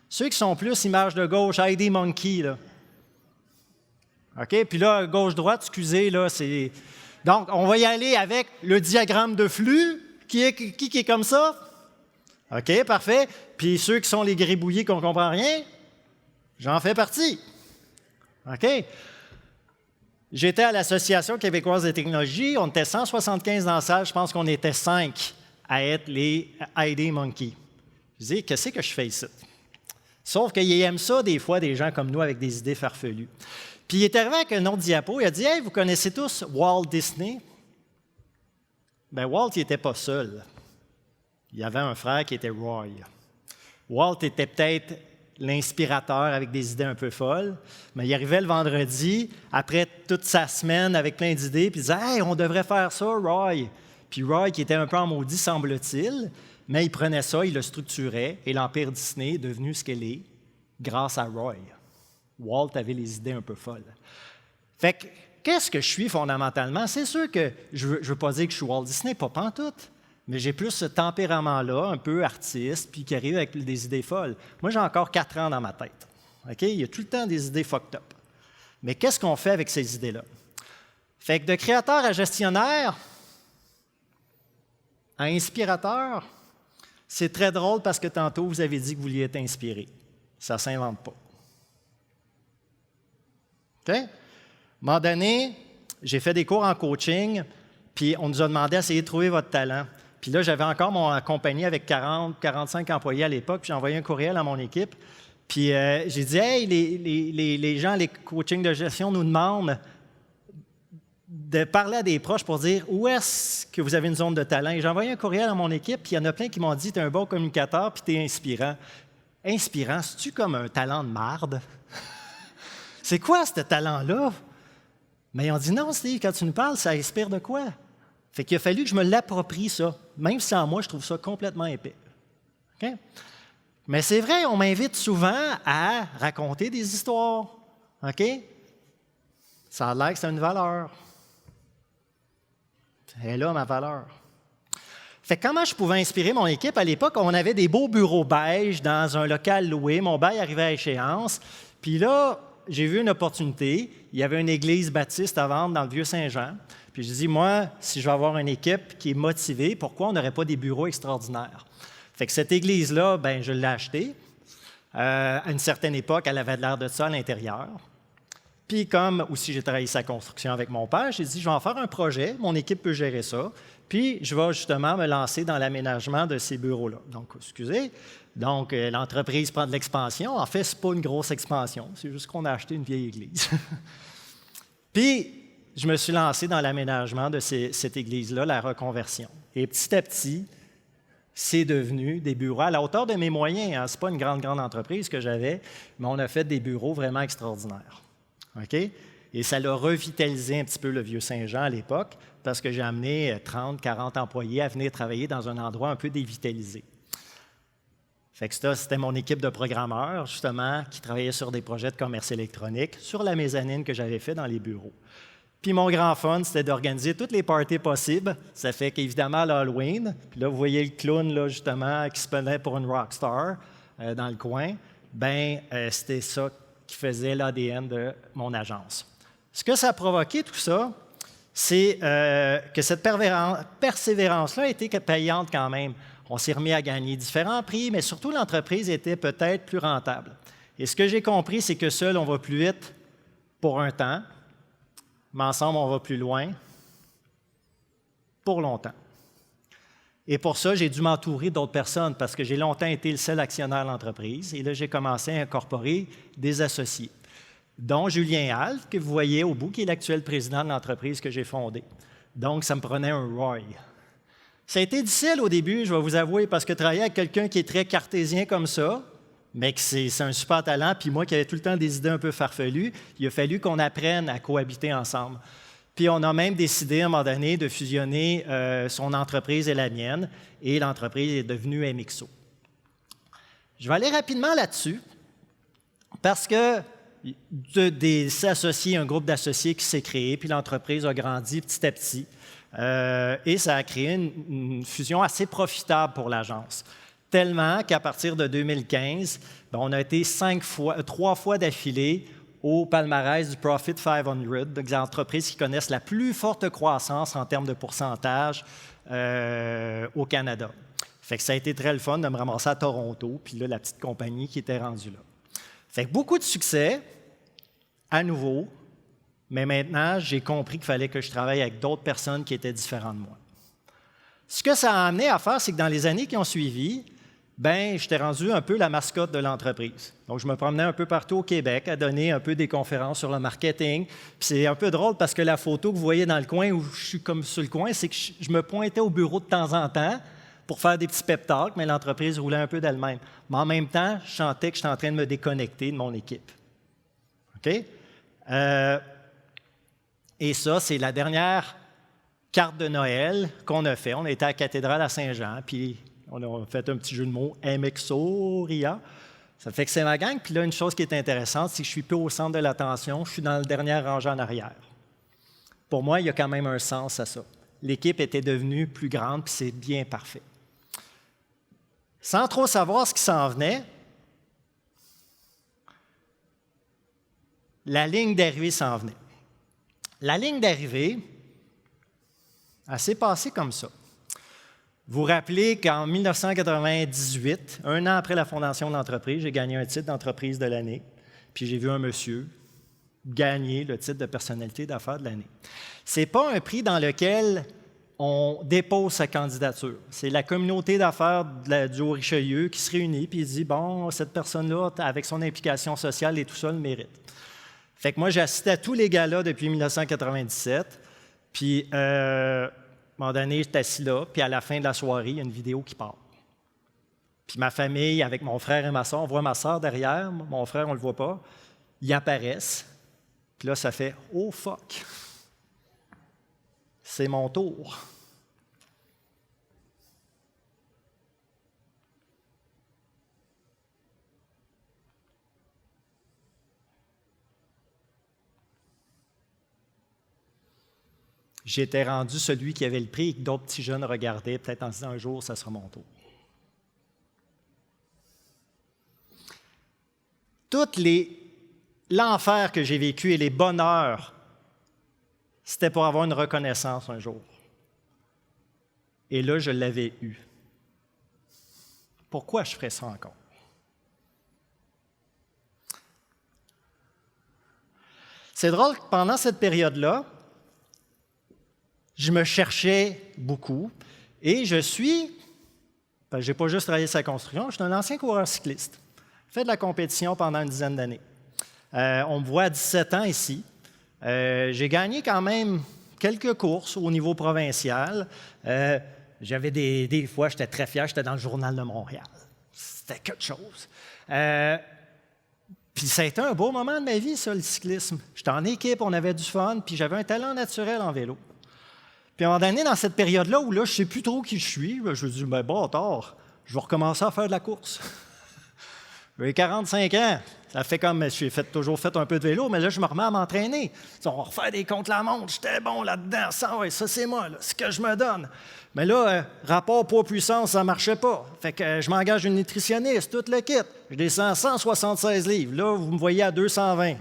Ceux qui sont plus image de gauche, ID Monkey, là. OK? Puis là, gauche-droite, excusez, là, c'est... Donc, on va y aller avec le diagramme de flux. Qui est comme ça? OK, parfait. Puis ceux qui sont les gribouillis qu'on ne comprend rien, j'en fais partie. OK? J'étais à l'Association québécoise des technologies. On était 175 dans la salle. Je pense qu'on était 5 à être les ID Monkey. Je dis, qu'est-ce que je fais ici? Sauf qu'il aime ça, des fois, des gens comme nous avec des idées farfelues. Puis il est arrivé avec un autre diapo, il a dit « Hey, vous connaissez tous Walt Disney? » Bien, Walt, il n'était pas seul. Il y avait un frère qui était Roy. Walt était peut-être l'inspirateur avec des idées un peu folles, mais il arrivait le vendredi, après toute sa semaine avec plein d'idées, puis il disait « Hey, on devrait faire ça, Roy! » Puis Roy, qui était un peu en maudit, semble-t-il, mais il prenait ça, il le structurait, et l'Empire Disney est devenu ce qu'elle est grâce à Roy. Walt avait les idées un peu folles. Fait que, qu'est-ce que je suis fondamentalement? C'est sûr que je ne veux pas dire que je suis Walt Disney, pas pantoute, mais j'ai plus ce tempérament-là, un peu artiste, puis qui arrive avec des idées folles. Moi, j'ai encore 4 ans dans ma tête. Okay? Il y a tout le temps des idées fucked up. Mais qu'est-ce qu'on fait avec ces idées-là? Fait que de créateur à gestionnaire, à inspirateur, c'est très drôle parce que tantôt, vous avez dit que vous vouliez être inspiré. Ça ne s'invente pas. OK? À un moment donné, j'ai fait des cours en coaching, puis on nous a demandé d'essayer de trouver votre talent. Puis là, j'avais encore mon compagnie avec 40, 45 employés à l'époque, puis j'ai envoyé un courriel à mon équipe. Puis j'ai dit « Hey, les gens, les coachings de gestion nous demandent de parler à des proches pour dire où est-ce que vous avez une zone de talent. » Et j'ai envoyé un courriel à mon équipe, puis il y en a plein qui m'ont dit « Tu es un bon communicateur, puis tu es inspirant. » Inspirant, c'est-tu comme un talent de marde? C'est quoi ce talent-là? Mais ils ont dit « Non, Steve, quand tu nous parles, ça inspire de quoi? » Fait qu'il a fallu que je me l'approprie, ça. Même si en moi, je trouve ça complètement épais. Okay? Mais c'est vrai, on m'invite souvent à raconter des histoires. OK? Ça a l'air que c'est une valeur. Elle est là, ma valeur. Fait que comment je pouvais inspirer mon équipe? À l'époque, on avait des beaux bureaux beige dans un local loué. Mon bail arrivait à échéance. Puis là, j'ai vu une opportunité. Il y avait une église baptiste à vendre dans le Vieux-Saint-Jean. Puis je dis, moi, si je veux avoir une équipe qui est motivée, pourquoi on n'aurait pas des bureaux extraordinaires? Fait que cette église-là, bien, je l'ai achetée. À une certaine époque, elle avait de l'air de ça à l'intérieur. Puis comme aussi j'ai travaillé sa construction avec mon père, j'ai dit, je vais en faire un projet, mon équipe peut gérer ça, puis je vais justement me lancer dans l'aménagement de ces bureaux-là. Donc, excusez, donc l'entreprise prend de l'expansion. En fait, ce n'est pas une grosse expansion, c'est juste qu'on a acheté une vieille église. Puis, je me suis lancé dans l'aménagement de cette église-là, la reconversion. Et petit à petit, c'est devenu des bureaux à la hauteur de mes moyens. Hein. Ce n'est pas une grande entreprise que j'avais, mais on a fait des bureaux vraiment extraordinaires. OK? Et ça l'a revitalisé un petit peu le Vieux-Saint-Jean à l'époque, parce que j'ai amené 30, 40 employés à venir travailler dans un endroit un peu dévitalisé. Fait que ça, c'était mon équipe de programmeurs, justement, qui travaillait sur des projets de commerce électronique, sur la mezzanine que j'avais fait dans les bureaux. Puis mon grand fun, c'était d'organiser toutes les parties possibles. Ça fait qu'évidemment, l'Halloween, puis là, vous voyez le clown, là, justement, qui se prenait pour une rockstar dans le coin, bien, c'était ça qui faisait l'ADN de mon agence. Ce que ça a provoqué, tout ça, c'est que cette persévérance-là a été payante quand même. On s'est remis à gagner différents prix, mais surtout, l'entreprise était peut-être plus rentable. Et ce que j'ai compris, c'est que seul, on va plus vite pour un temps, mais ensemble, on va plus loin pour longtemps. Et pour ça, j'ai dû m'entourer d'autres personnes parce que j'ai longtemps été le seul actionnaire de l'entreprise. Et là, j'ai commencé à incorporer des associés, dont Julien Alt, que vous voyez au bout, qui est l'actuel président de l'entreprise que j'ai fondée. Donc, ça me prenait un Roy. Ça a été difficile au début, je vais vous avouer, parce que travailler avec quelqu'un qui est très cartésien comme ça, mais que c'est un super talent, puis moi qui avais tout le temps des idées un peu farfelues, il a fallu qu'on apprenne à cohabiter ensemble. Puis on a même décidé à un moment donné de fusionner son entreprise et la mienne, et l'entreprise est devenue MXO. Je vais aller rapidement là-dessus, parce que des associés, un groupe d'associés qui s'est créé, puis l'entreprise a grandi petit à petit, et ça a créé une fusion assez profitable pour l'agence. Tellement qu'à partir de 2015, on a été 3 fois d'affilée au palmarès du Profit 500, donc des entreprises qui connaissent la plus forte croissance en termes de pourcentage au Canada. Fait que ça a été très le fun de me ramasser à Toronto, puis là, la petite compagnie qui était rendue là. Fait que beaucoup de succès, à nouveau, mais maintenant, j'ai compris qu'il fallait que je travaille avec d'autres personnes qui étaient différentes de moi. Ce que ça a amené à faire, c'est que dans les années qui ont suivi, ben j'étais rendu un peu la mascotte de l'entreprise. Donc, je me promenais un peu partout au Québec à donner un peu des conférences sur le marketing. Puis c'est un peu drôle parce que la photo que vous voyez dans le coin, où je suis comme sur le coin, c'est que je me pointais au bureau de temps en temps pour faire des petits pep talks, mais l'entreprise roulait un peu d'elle-même. Mais en même temps, je sentais que j'étais en train de me déconnecter de mon équipe. OK? Et ça, c'est la dernière carte de Noël qu'on a fait. On était à la cathédrale à Saint-Jean, puis on a fait un petit jeu de mots, MXO-RIA. Ça fait que c'est ma gang. Puis là, une chose qui est intéressante, c'est que je suis plus au centre de l'attention, je suis dans le dernier rangée en arrière. Pour moi, il y a quand même un sens à ça. L'équipe était devenue plus grande, puis c'est bien parfait. Sans trop savoir ce qui s'en venait, la ligne d'arrivée s'en venait. La ligne d'arrivée, elle s'est passée comme ça. Vous vous rappelez qu'en 1998, un an après la fondation de l'entreprise, j'ai gagné un titre d'entreprise de l'année, puis j'ai vu un monsieur gagner le titre de personnalité d'affaires de l'année. Ce n'est pas un prix dans lequel on dépose sa candidature. C'est la communauté d'affaires du Haut-Richelieu qui se réunit et dit « Bon, cette personne-là, avec son implication sociale et tout ça, le mérite. » Fait que moi, j'ai assisté à tous les galas depuis 1997, puis à un moment donné, j'étais assis là, puis à la fin de la soirée, il y a une vidéo qui part. Puis ma famille, avec mon frère et ma soeur, on voit ma soeur derrière, mon frère, on ne le voit pas, ils apparaissent, puis là, ça fait « Oh fuck! C'est mon tour! » J'étais rendu celui qui avait le prix et que d'autres petits jeunes regardaient, peut-être en se disant un jour, ça sera mon tour. L'enfer que j'ai vécu et les bonheurs, c'était pour avoir une reconnaissance un jour. Et là, je l'avais eu. Pourquoi je ferais ça encore? C'est drôle que pendant cette période-là, je me cherchais beaucoup et je n'ai pas juste travaillé sur la construction, je suis un ancien coureur cycliste. J'ai fait de la compétition pendant une dizaine d'années. On me voit à 17 ans ici. J'ai gagné quand même quelques courses au niveau provincial. J'avais des fois, j'étais très fier, j'étais dans le Journal de Montréal. C'était quelque chose. Puis ça a été un beau moment de ma vie, ça, le cyclisme. J'étais en équipe, on avait du fun, puis j'avais un talent naturel en vélo. Puis à un moment donné, dans cette période-là où là, je ne sais plus trop qui je suis, je me dis, bâtard, je vais recommencer à faire de la course. J'ai 45 ans, ça fait comme, j'ai toujours fait un peu de vélo, mais là, je me remets à m'entraîner. On va refaire des contre-la-montre, j'étais bon là-dedans, ça c'est moi, là, ce que je me donne. Mais là, rapport poids-puissance, ça ne marchait pas. Fait que je m'engage une nutritionniste, tout le kit. Je descends à 176 livres. Là, vous me voyez à 220. OK?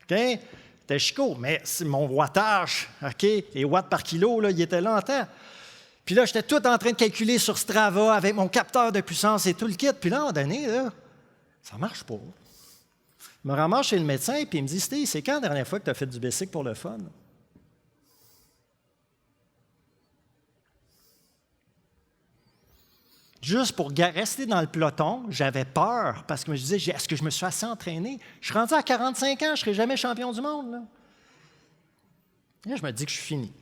C'était chicot, mais c'est mon wattage, OK? Les watts par kilo, là, il était là en temps. Puis là, j'étais tout en train de calculer sur Strava avec mon capteur de puissance et tout le kit. Puis là, à un moment donné, là, ça ne marche pas. Je me ramasse chez le médecin et il me dit « Steve, c'est quand la dernière fois que tu as fait du bicycle pour le fun? » Juste pour rester dans le peloton, j'avais peur parce que je me disais, est-ce que je me suis assez entraîné? Je suis rendu à 45 ans, je ne serai jamais champion du monde. Là. Et là, je me dis que je suis fini.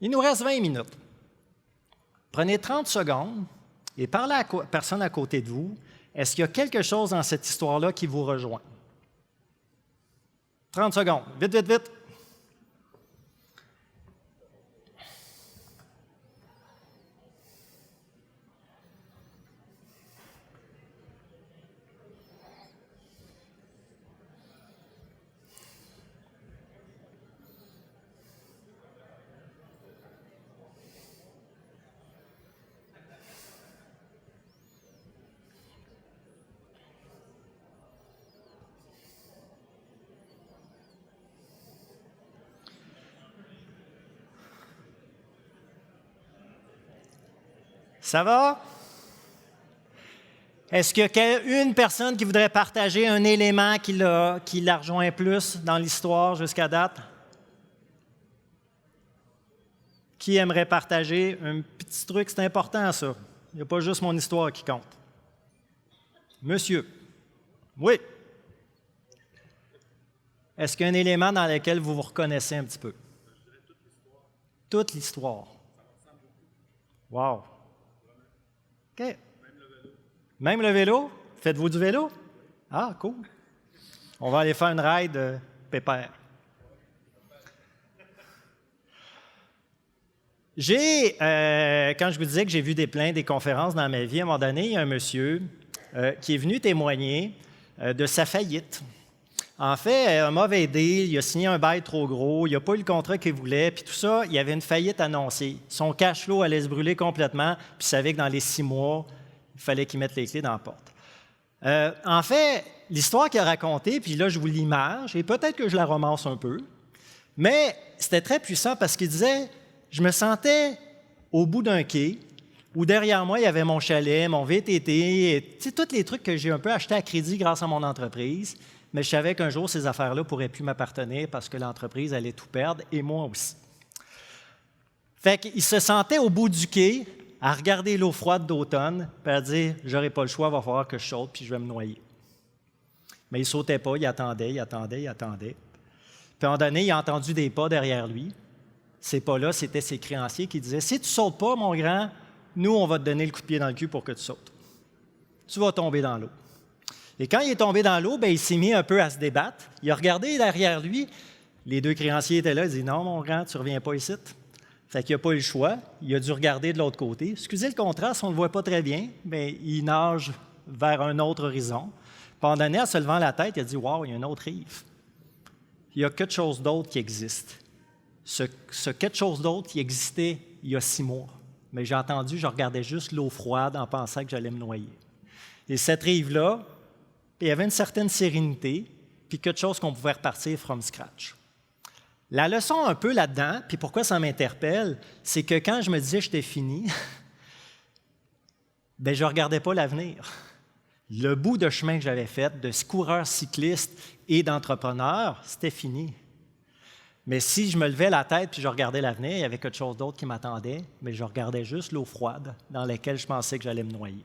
Il nous reste 20 minutes. Prenez 30 secondes et parlez à la personne à côté de vous. Est-ce qu'il y a quelque chose dans cette histoire-là qui vous rejoint? 30 secondes. Vite, vite, vite. Ça va? Est-ce qu'il y a une personne qui voudrait partager un élément qui la rejoint plus dans l'histoire jusqu'à date? Qui aimerait partager un petit truc? C'est important, ça. Il n'y a pas juste mon histoire qui compte. Monsieur. Oui. Est-ce qu'il y a un élément dans lequel vous vous reconnaissez un petit peu? Toute l'histoire. Wow. OK. Même le vélo? Faites-vous du vélo? Ah, cool. On va aller faire une ride pépère. Quand je vous disais que j'ai vu plein des conférences dans ma vie, à un moment donné, il y a un monsieur qui est venu témoigner de sa faillite. En fait, un mauvais deal, il a signé un bail trop gros, il n'a pas eu le contrat qu'il voulait, puis tout ça, il y avait une faillite annoncée. Son cash flow allait se brûler complètement, puis il savait que dans les 6 mois, il fallait qu'il mette les clés dans la porte. En fait, l'histoire qu'il a racontée, puis là, je vous l'image, et peut-être que je la romance un peu, mais c'était très puissant parce qu'il disait... Je me sentais au bout d'un quai où derrière moi, il y avait mon chalet, mon VTT, et, tous les trucs que j'ai un peu achetés à crédit grâce à mon entreprise, mais je savais qu'un jour, ces affaires-là ne pourraient plus m'appartenir parce que l'entreprise allait tout perdre, et moi aussi. Fait qu'il se sentait au bout du quai, à regarder l'eau froide d'automne, puis à dire « J'aurai pas le choix, il va falloir que je saute, puis je vais me noyer. » Mais il ne sautait pas, il attendait. Puis à un moment donné, il a entendu des pas derrière lui. Ces pas-là, c'était ses créanciers qui disaient « Si tu ne sautes pas, mon grand, nous, on va te donner le coup de pied dans le cul pour que tu sautes. Tu vas tomber dans l'eau. » Et quand il est tombé dans l'eau, il s'est mis un peu à se débattre. Il a regardé derrière lui. Les 2 créanciers étaient là. Il dit « Non, mon grand, tu ne reviens pas ici. » Fait qu'il n'a pas eu le choix. Il a dû regarder de l'autre côté. Excusez le contraste, on ne le voit pas très bien, mais il nage vers un autre horizon. Pendant l'année, en se levant la tête, il a dit « Wow, il y a une autre rive. Il y a quelque chose d'autre qui existe. » Ce quelque chose d'autre qui existait il y a 6 mois. Mais j'ai entendu, je regardais juste l'eau froide en pensant que j'allais me noyer. Et cette rive-là, il y avait une certaine sérénité, puis quelque chose qu'on pouvait repartir from scratch. La leçon un peu là-dedans, puis pourquoi ça m'interpelle, c'est que quand je me disais que j'étais fini, je ne regardais pas l'avenir. Le bout de chemin que j'avais fait de coureur cycliste et d'entrepreneur, c'était fini. Mais si je me levais la tête puis je regardais l'avenir, il y avait quelque chose d'autre qui m'attendait, mais je regardais juste l'eau froide dans laquelle je pensais que j'allais me noyer.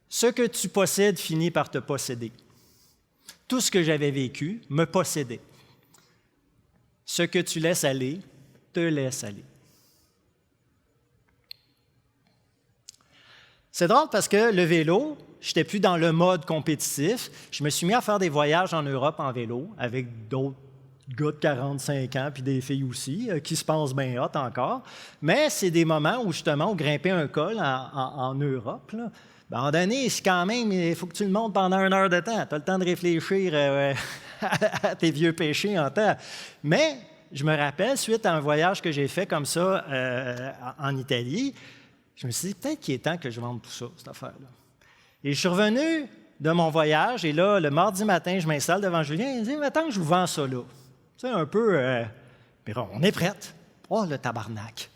Ce que tu possèdes finit par te posséder. Tout ce que j'avais vécu me possédait. Ce que tu laisses aller, te laisse aller. C'est drôle parce que le vélo, je n'étais plus dans le mode compétitif. Je me suis mis à faire des voyages en Europe en vélo avec d'autres gars de 45 ans, puis des filles aussi, qui se pensent bien hot encore. Mais c'est des moments où, justement, on grimpait un col en Europe. Là. À un moment donné, c'est quand même, il faut que tu le montes pendant 1 heure de temps. Tu as le temps de réfléchir à tes vieux péchés en temps. Mais je me rappelle, suite à un voyage que j'ai fait comme ça en Italie, je me suis dit, peut-être qu'il est temps que je vende tout ça, cette affaire-là. Et je suis revenu de mon voyage, et là, le mardi matin, je m'installe devant Julien, et il dit, attends que je vous vends ça là. Tu sais, un peu, mais on est prête. Oh, le tabarnak.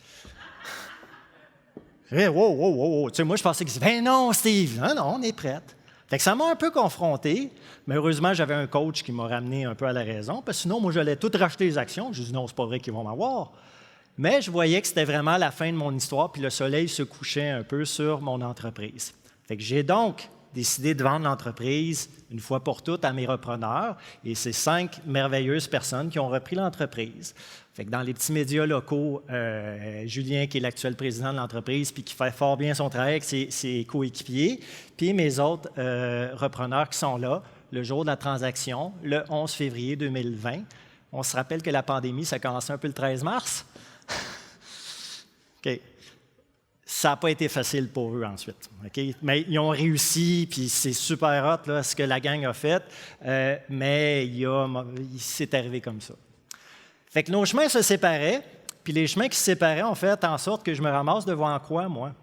Wow. Tu sais, moi, je pensais que ben non, Steve, non, on est prête. Fait que ça m'a un peu confronté, mais heureusement, j'avais un coach qui m'a ramené un peu à la raison, parce que sinon, moi, j'allais tout racheter les actions. Je dis non, c'est pas vrai qu'ils vont m'avoir. Mais je voyais que c'était vraiment la fin de mon histoire, puis le soleil se couchait un peu sur mon entreprise. Fait que j'ai donc décidé de vendre l'entreprise une fois pour toutes à mes repreneurs, et c'est 5 merveilleuses personnes qui ont repris l'entreprise. Fait que dans les petits médias locaux, Julien, qui est l'actuel président de l'entreprise, puis qui fait fort bien son travail avec ses coéquipiers, puis mes autres repreneurs qui sont là, le jour de la transaction, le 11 février 2020. On se rappelle que la pandémie, ça a commencé un peu le 13 mars. OK. Ça n'a pas été facile pour eux ensuite. Okay? Mais ils ont réussi, puis c'est super hot là, ce que la gang a fait, mais c'est arrivé comme ça. Fait que nos chemins se séparaient, puis les chemins qui se séparaient ont fait en sorte que je me ramasse devant quoi, moi?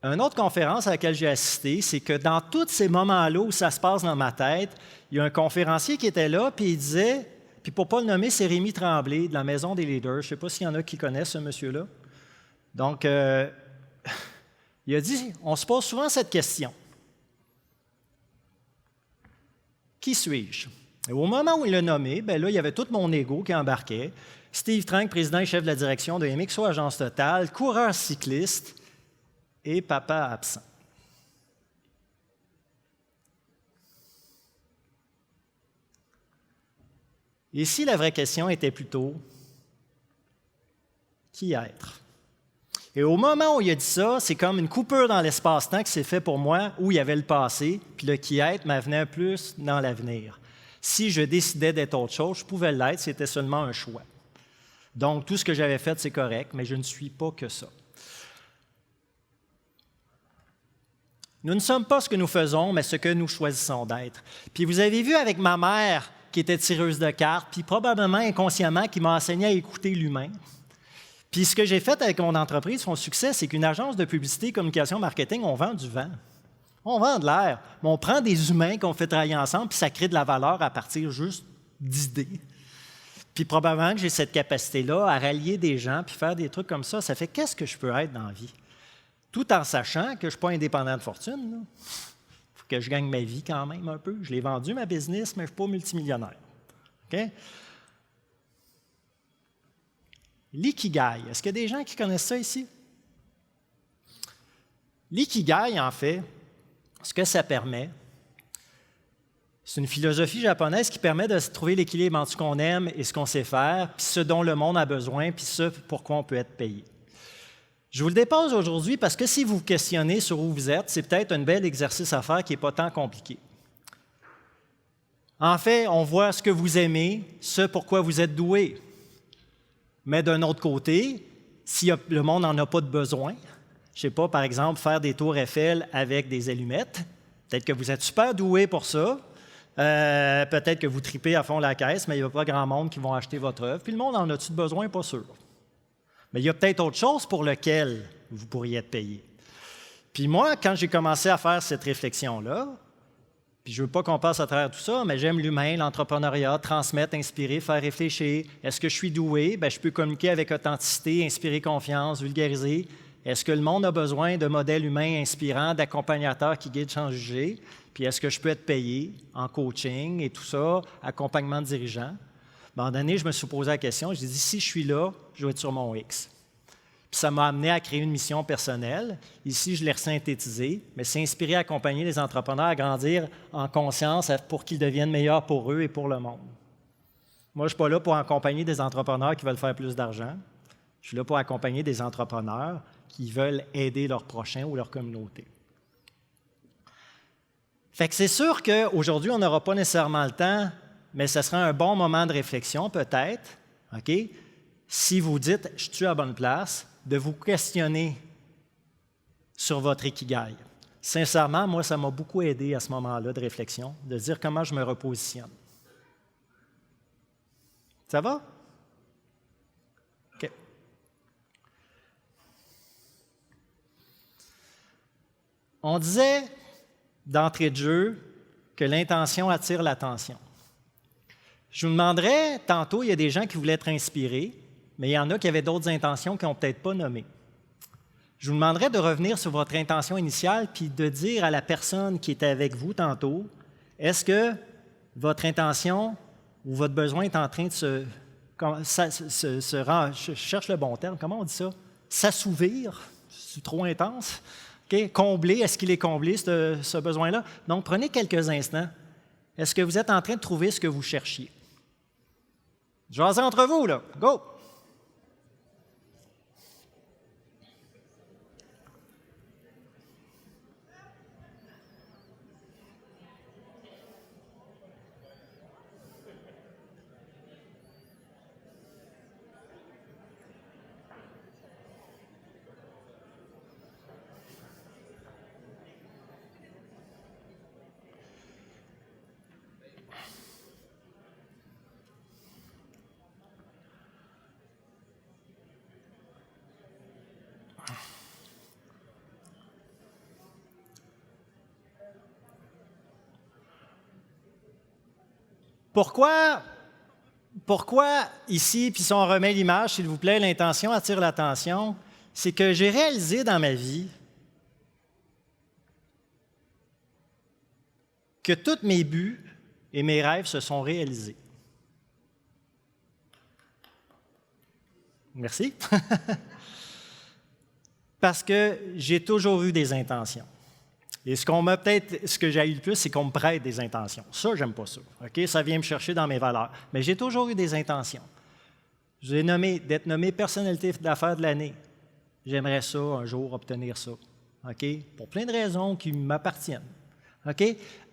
Une autre conférence à laquelle j'ai assisté, c'est que dans tous ces moments-là où ça se passe dans ma tête, il y a un conférencier qui était là, puis il disait, puis pour ne pas le nommer, c'est Rémi Tremblay de la Maison des leaders. Je ne sais pas s'il y en a qui connaissent ce monsieur-là. Donc, il a dit, on se pose souvent cette question. Qui suis-je? Et au moment où il l'a nommé, ben là, il y avait tout mon ego qui embarquait. Steve Trank, président et chef de la direction de MXO Agence Totale, coureur cycliste et papa absent. Ici, la vraie question était plutôt qui être? Et au moment où il a dit ça, c'est comme une coupure dans l'espace-temps qui s'est fait pour moi, où il y avait le passé, puis le qui être m'avenait plus dans l'avenir. Si je décidais d'être autre chose, je pouvais l'être, c'était seulement un choix. Donc, tout ce que j'avais fait, c'est correct, mais je ne suis pas que ça. Nous ne sommes pas ce que nous faisons, mais ce que nous choisissons d'être. Puis vous avez vu avec ma mère, qui était tireuse de cartes, puis probablement inconsciemment, qui m'a enseigné à écouter l'humain. Puis ce que j'ai fait avec mon entreprise, son succès, c'est qu'une agence de publicité, communication, marketing, on vend du vent. On vend de l'air. Mais on prend des humains qu'on fait travailler ensemble, puis ça crée de la valeur à partir juste d'idées. Puis probablement que j'ai cette capacité-là à rallier des gens, puis faire des trucs comme ça. Ça fait qu'est-ce que je peux être dans la vie? Tout en sachant que je ne suis pas indépendant de fortune. Il faut que je gagne ma vie quand même un peu. Je l'ai vendu, ma business, mais je ne suis pas multimillionnaire. OK? L'ikigai. Est-ce qu'il y a des gens qui connaissent ça ici? L'ikigai, en fait, ce que ça permet, c'est une philosophie japonaise qui permet de trouver l'équilibre entre ce qu'on aime et ce qu'on sait faire, puis ce dont le monde a besoin, puis ce pourquoi on peut être payé. Je vous le dépose aujourd'hui parce que si vous vous questionnez sur où vous êtes, c'est peut-être un bel exercice à faire qui n'est pas tant compliqué. En fait, on voit ce que vous aimez, ce pourquoi vous êtes doué. Mais d'un autre côté, si le monde n'en a pas de besoin, je ne sais pas, par exemple, faire des tours Eiffel avec des allumettes, peut-être que vous êtes super doué pour ça, peut-être que vous tripez à fond la caisse, mais il n'y a pas grand monde qui vont acheter votre œuvre. Puis le monde en a-t-il besoin? Pas sûr. Mais il y a peut-être autre chose pour lequel vous pourriez être payé. Puis moi, quand j'ai commencé à faire cette réflexion-là, puis je ne veux pas qu'on passe à travers tout ça, mais j'aime l'humain, l'entrepreneuriat, transmettre, inspirer, faire réfléchir. Est-ce que je suis doué? Bien, je peux communiquer avec authenticité, inspirer confiance, vulgariser. Est-ce que le monde a besoin de modèles humains inspirants, d'accompagnateurs qui guident sans juger? Puis est-ce que je peux être payé en coaching et tout ça, accompagnement de dirigeants? À un moment donné, je me suis posé la question, j'ai dit, si je suis là, je vais être sur mon X. Puis ça m'a amené à créer une mission personnelle. Ici, je l'ai resynthétisée, mais c'est inspirer, accompagner les entrepreneurs à grandir en conscience pour qu'ils deviennent meilleurs pour eux et pour le monde. Moi, je ne suis pas là pour accompagner des entrepreneurs qui veulent faire plus d'argent. Je suis là pour accompagner des entrepreneurs qui veulent aider leurs prochains ou leur communauté. Fait que c'est sûr qu'aujourd'hui, on n'aura pas nécessairement le temps, mais ce sera un bon moment de réflexion peut-être, OK? Si vous dites « je suis à la bonne place », de vous questionner sur votre ikigai. Sincèrement, moi, ça m'a beaucoup aidé à ce moment-là de réflexion, de dire comment je me repositionne. Ça va? OK. On disait d'entrée de jeu que l'intention attire l'attention. Je vous demanderais, tantôt, il y a des gens qui voulaient être inspirés, mais il y en a qui avaient d'autres intentions qui n'ont peut-être pas nommées. Je vous demanderais de revenir sur votre intention initiale puis de dire à la personne qui était avec vous tantôt, est-ce que votre intention ou votre besoin est en train de je cherche le bon terme, comment on dit ça? S'assouvir? C'est trop intense? Okay. Combler, est-ce qu'il est comblé, ce besoin-là? Donc, prenez quelques instants. Est-ce que vous êtes en train de trouver ce que vous cherchiez? Jasez entre vous, là. Go! Pourquoi ici, puis si on remet l'image, s'il vous plaît, l'intention attire l'attention, c'est que j'ai réalisé dans ma vie que tous mes buts et mes rêves se sont réalisés. Merci. Parce que j'ai toujours eu des intentions. Et ce que j'ai eu le plus, c'est qu'on me prête des intentions. Ça, j'aime pas ça. OK? Ça vient me chercher dans mes valeurs. Mais j'ai toujours eu des intentions. J'ai d'être nommé personnalité d'affaires de l'année. J'aimerais ça, un jour, obtenir ça. OK? Pour plein de raisons qui m'appartiennent. OK?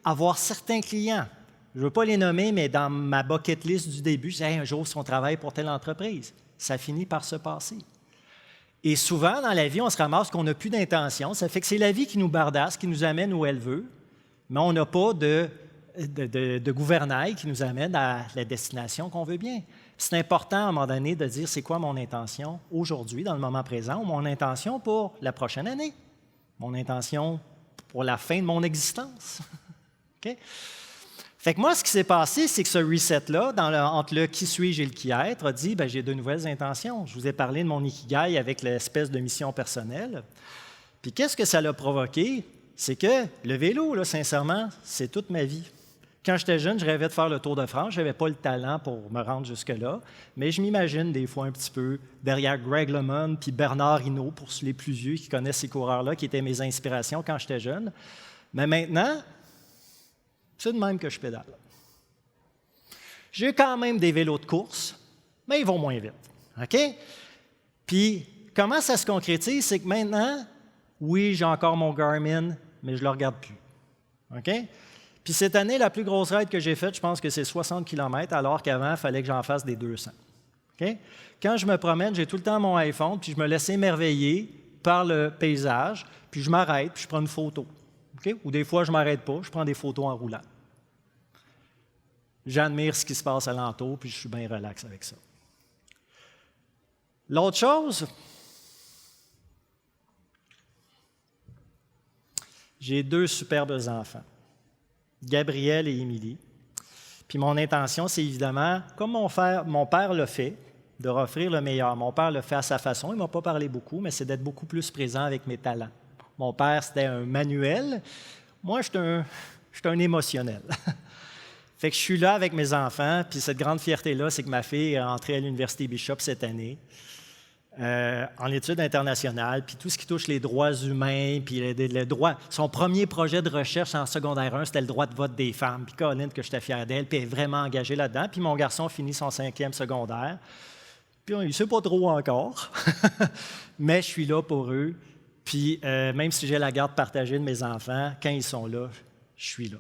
Avoir certains clients. Je ne veux pas les nommer, mais dans ma bucket list du début, je disais, hey, un jour, si on travaille pour telle entreprise. Ça finit par se passer. Et souvent, dans la vie, on se ramasse qu'on n'a plus d'intention. Ça fait que c'est la vie qui nous bardasse, qui nous amène où elle veut, mais on n'a pas de gouvernail qui nous amène à la destination qu'on veut bien. C'est important, à un moment donné, de dire c'est quoi mon intention aujourd'hui, dans le moment présent, ou mon intention pour la prochaine année, mon intention pour la fin de mon existence. OK? Fait que moi, ce qui s'est passé, c'est que ce reset-là, entre le qui suis-je et le qui être, a dit bien, j'ai de nouvelles intentions. Je vous ai parlé de mon ikigai avec l'espèce de mission personnelle. Puis qu'est-ce que ça l'a provoqué? C'est que le vélo, là, sincèrement, c'est toute ma vie. Quand j'étais jeune, je rêvais de faire le Tour de France. Je n'avais pas le talent pour me rendre jusque-là, mais je m'imagine des fois un petit peu derrière Greg LeMond puis Bernard Hinault, pour les plus vieux qui connaissent ces coureurs-là, qui étaient mes inspirations quand j'étais jeune. Mais maintenant, c'est de même que je pédale. J'ai quand même des vélos de course, mais ils vont moins vite. OK? Puis, comment ça se concrétise? C'est que maintenant, oui, j'ai encore mon Garmin, mais je ne le regarde plus. OK? Puis cette année, la plus grosse ride que j'ai faite, je pense que c'est 60 km, alors qu'avant, il fallait que j'en fasse des 200. OK? Quand je me promène, j'ai tout le temps mon iPhone, puis je me laisse émerveiller par le paysage, puis je m'arrête, puis je prends une photo. Okay? Ou des fois, je ne m'arrête pas, je prends des photos en roulant. J'admire ce qui se passe alentour, puis je suis bien relax avec ça. L'autre chose, j'ai 2 superbes enfants, Gabriel et Émilie. Puis mon intention, c'est évidemment, comme mon père l'a fait, de offrir le meilleur. Mon père le fait à sa façon, il ne m'a pas parlé beaucoup, mais c'est d'être beaucoup plus présent avec mes talents. Mon père, c'était un manuel. Moi, je suis un émotionnel. Fait que je suis là avec mes enfants, puis cette grande fierté-là, c'est que ma fille est entrée à l'Université Bishop cette année, en études internationales, puis tout ce qui touche les droits humains, puis les droits. Son premier projet de recherche en secondaire 1, c'était le droit de vote des femmes. Puis Colin, que j'étais fier d'elle, puis elle est vraiment engagée là-dedans. Puis mon garçon finit son 5e secondaire. Puis il ne sait pas trop encore, mais je suis là pour eux. Puis, même si j'ai la garde partagée de mes enfants, quand ils sont là, je suis là.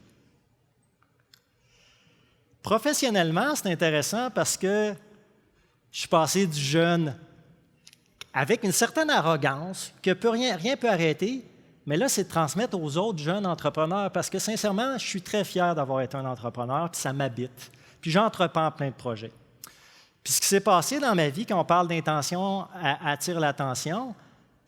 Professionnellement, c'est intéressant parce que je suis passé du jeune avec une certaine arrogance que rien ne peut arrêter, mais là, c'est de transmettre aux autres jeunes entrepreneurs parce que, sincèrement, je suis très fier d'avoir été un entrepreneur, puis ça m'habite. Puis j'entreprends plein de projets. Puis ce qui s'est passé dans ma vie, quand on parle d'intention, attire l'attention,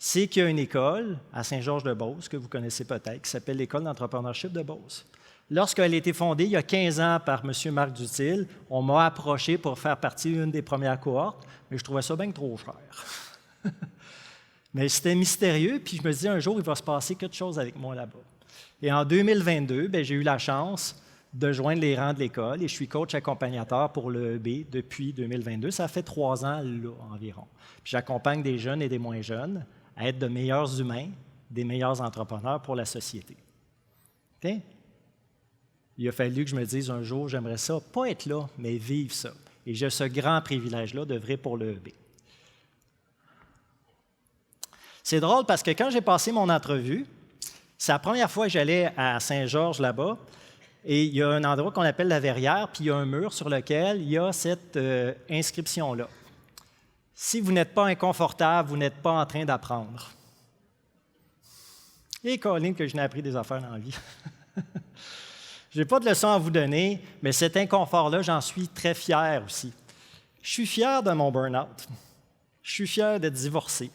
c'est qu'il y a une école à Saint-Georges-de-Beauce, que vous connaissez peut-être, qui s'appelle l'École d'entrepreneurship de Beauce. Lorsqu'elle a été fondée, il y a 15 ans, par M. Marc Dutil, on m'a approché pour faire partie d'une des premières cohortes, mais je trouvais ça bien trop cher. Mais c'était mystérieux, puis je me disais, un jour, il va se passer quelque chose avec moi là-bas. Et en 2022, j'ai eu la chance de joindre les rangs de l'école, et je suis coach accompagnateur pour l'EEB depuis 2022. Ça fait 3 ans, là, environ. Puis j'accompagne des jeunes et des moins jeunes à être de meilleurs humains, des meilleurs entrepreneurs pour la société. Okay? Il a fallu que je me dise un jour, j'aimerais ça, pas être là, mais vivre ça. Et j'ai ce grand privilège-là d'œuvrer pour l'EEB. C'est drôle parce que quand j'ai passé mon entrevue, c'est la première fois que j'allais à Saint-Georges là-bas, et il y a un endroit qu'on appelle la Verrière, puis il y a un mur sur lequel il y a cette inscription-là. Si vous n'êtes pas inconfortable, vous n'êtes pas en train d'apprendre. Et Colin, que je n'ai appris des affaires dans la vie. Je n'ai pas de leçon à vous donner, mais cet inconfort-là, j'en suis très fier aussi. Je suis fier de mon burn-out. Je suis fier d'être divorcé.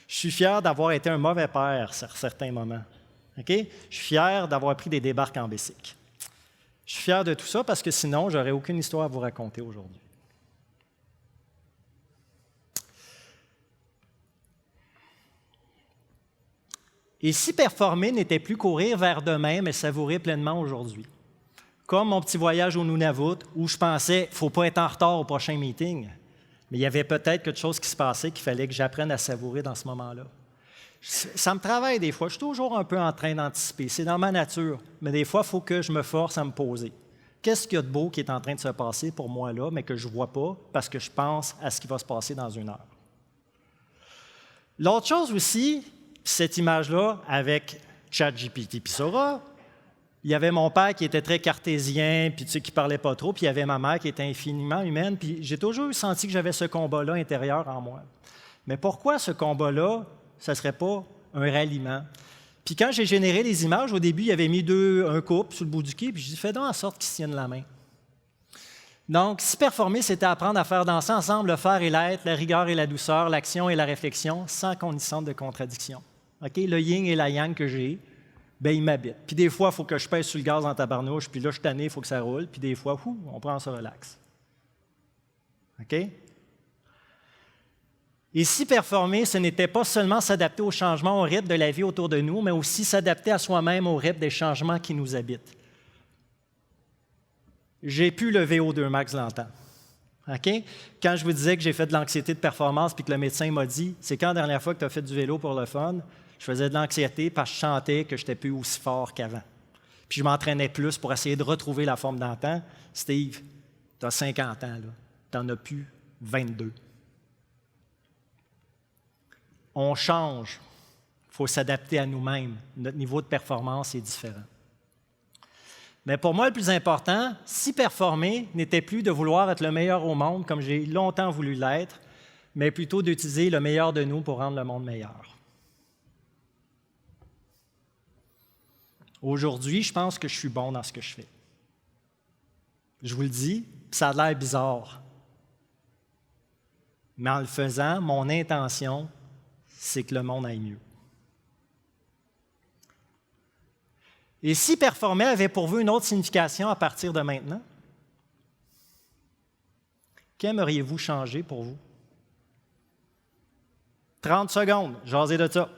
Je suis fier d'avoir été un mauvais père à certains moments. Okay? Je suis fier d'avoir pris des débarques en bicycle. Je suis fier de tout ça parce que sinon, je n'aurais aucune histoire à vous raconter aujourd'hui. Et si performer n'était plus courir vers demain, mais savourer pleinement aujourd'hui? comme mon petit voyage au Nunavut, où je pensais qu'il ne faut pas être en retard au prochain meeting. Mais il y avait peut-être quelque chose qui se passait qu'il fallait que j'apprenne à savourer dans ce moment-là. Ça me travaille des fois. Je suis toujours un peu en train d'anticiper. C'est dans ma nature. Mais des fois, il faut que je me force à me poser. Qu'est-ce qu'il y a de beau qui est en train de se passer pour moi là, mais que je ne vois pas parce que je pense à ce qui va se passer dans une heure? L'autre chose aussi, cette image-là avec ChatGPT puis Sora, il y avait mon père qui était très cartésien, puis qui ne parlait pas trop, puis il y avait ma mère qui était infiniment humaine, puis j'ai toujours senti que j'avais ce combat-là intérieur en moi. Mais pourquoi ce combat-là, ce ne serait pas un ralliement? Puis quand j'ai généré les images, au début, il avait mis un couple sur le bout du quai, puis je dis, fais donc en sorte qu'ils se tiennent la main. Donc, si performer, c'était apprendre à faire danser ensemble le faire et l'être, la rigueur et la douceur, l'action et la réflexion, sans qu'on y sente de contradiction. OK? Le yin et la yang que j'ai, bien, ils m'habitent. Puis des fois, il faut que je pèse sur le gaz en tabarnouche, puis là, je suis tanné, il faut que ça roule, puis des fois, on prend ça relax. OK? Et si performer, ce n'était pas seulement s'adapter aux changements, au rythme de la vie autour de nous, mais aussi s'adapter à soi-même au rythme des changements qui nous habitent. J'ai pu le VO2 max longtemps. OK? Quand je vous disais que j'ai fait de l'anxiété de performance puis que le médecin m'a dit, c'est quand la dernière fois que tu as fait du vélo pour le fun? Je faisais de l'anxiété parce que je chantais que je n'étais plus aussi fort qu'avant. Puis je m'entraînais plus pour essayer de retrouver la forme d'antan. Steve, tu as 50 ans, tu n'en as plus 22. On change. Il faut s'adapter à nous-mêmes. Notre niveau de performance est différent. Mais pour moi, le plus important, si performer n'était plus de vouloir être le meilleur au monde, comme j'ai longtemps voulu l'être, mais plutôt d'utiliser le meilleur de nous pour rendre le monde meilleur. Aujourd'hui, je pense que je suis bon dans ce que je fais. Je vous le dis, ça a l'air bizarre. Mais en le faisant, mon intention, c'est que le monde aille mieux. Et si performer avait pour vous une autre signification à partir de maintenant? Qu'aimeriez-vous changer pour vous? 30 secondes, jasez de ça.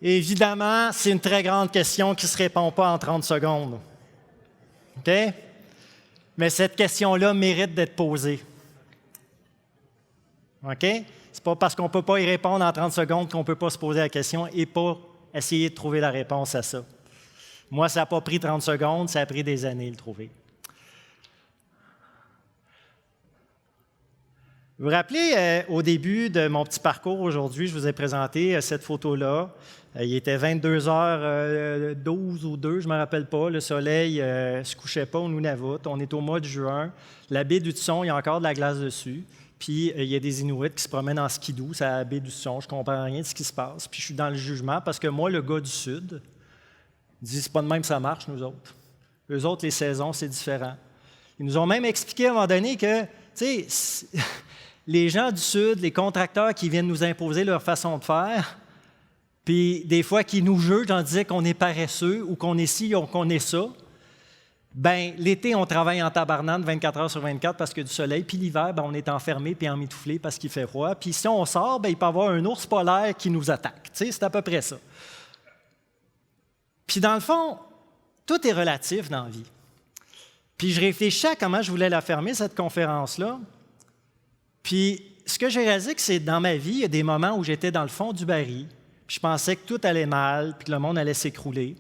Évidemment, c'est une très grande question qui ne se répond pas en 30 secondes. OK? Mais cette question-là mérite d'être posée. OK? Ce n'est pas parce qu'on ne peut pas y répondre en 30 secondes qu'on ne peut pas se poser la question et pas essayer de trouver la réponse à ça. Moi, ça n'a pas pris 30 secondes, ça a pris des années de le trouver. Vous vous rappelez, au début de mon petit parcours aujourd'hui, je vous ai présenté cette photo-là. Il était 22h12 ou 2, je ne me rappelle pas. Le soleil ne se couchait pas au Nunavut. On est au mois de juin. La baie d'Hudson, il y a encore de la glace dessus. Puis, il y a des Inuits qui se promènent en skidoo, c'est la baie d'Hudson. Je ne comprends rien de ce qui se passe. Puis, je suis dans le jugement parce que moi, le gars du Sud, dit c'est pas de même que ça marche, nous autres. Eux autres, les saisons, c'est différent. Ils nous ont même expliqué à un moment donné que, tu sais, les gens du Sud, les contracteurs qui viennent nous imposer leur façon de faire, puis des fois qui nous jugent en disant qu'on est paresseux ou qu'on est ci ou qu'on est ça, bien, l'été, on travaille en tabarnane 24 heures sur 24 parce qu'il y a du soleil, puis l'hiver, bien, on est enfermé puis emmitouflé parce qu'il fait froid. Puis si on sort, bien, il peut y avoir un ours polaire qui nous attaque. Tu sais, c'est à peu près ça. Puis dans le fond, tout est relatif dans la vie. Puis je réfléchis à comment je voulais la fermer, cette conférence-là. Puis ce que j'ai réalisé, c'est que dans ma vie, il y a des moments où j'étais dans le fond du baril, puis je pensais que tout allait mal, puis que le monde allait s'écrouler.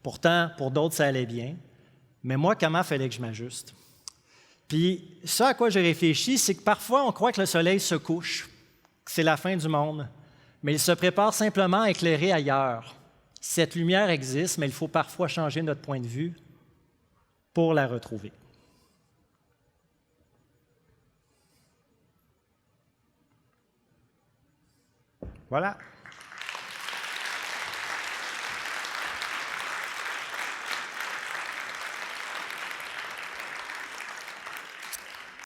Pourtant, pour d'autres, ça allait bien. Mais moi, comment fallait que je m'ajuste? Puis ça à quoi j'ai réfléchi, c'est que parfois, on croit que le soleil se couche, que c'est la fin du monde, mais il se prépare simplement à éclairer ailleurs. Cette lumière existe, mais il faut parfois changer notre point de vue pour la retrouver. Voilà.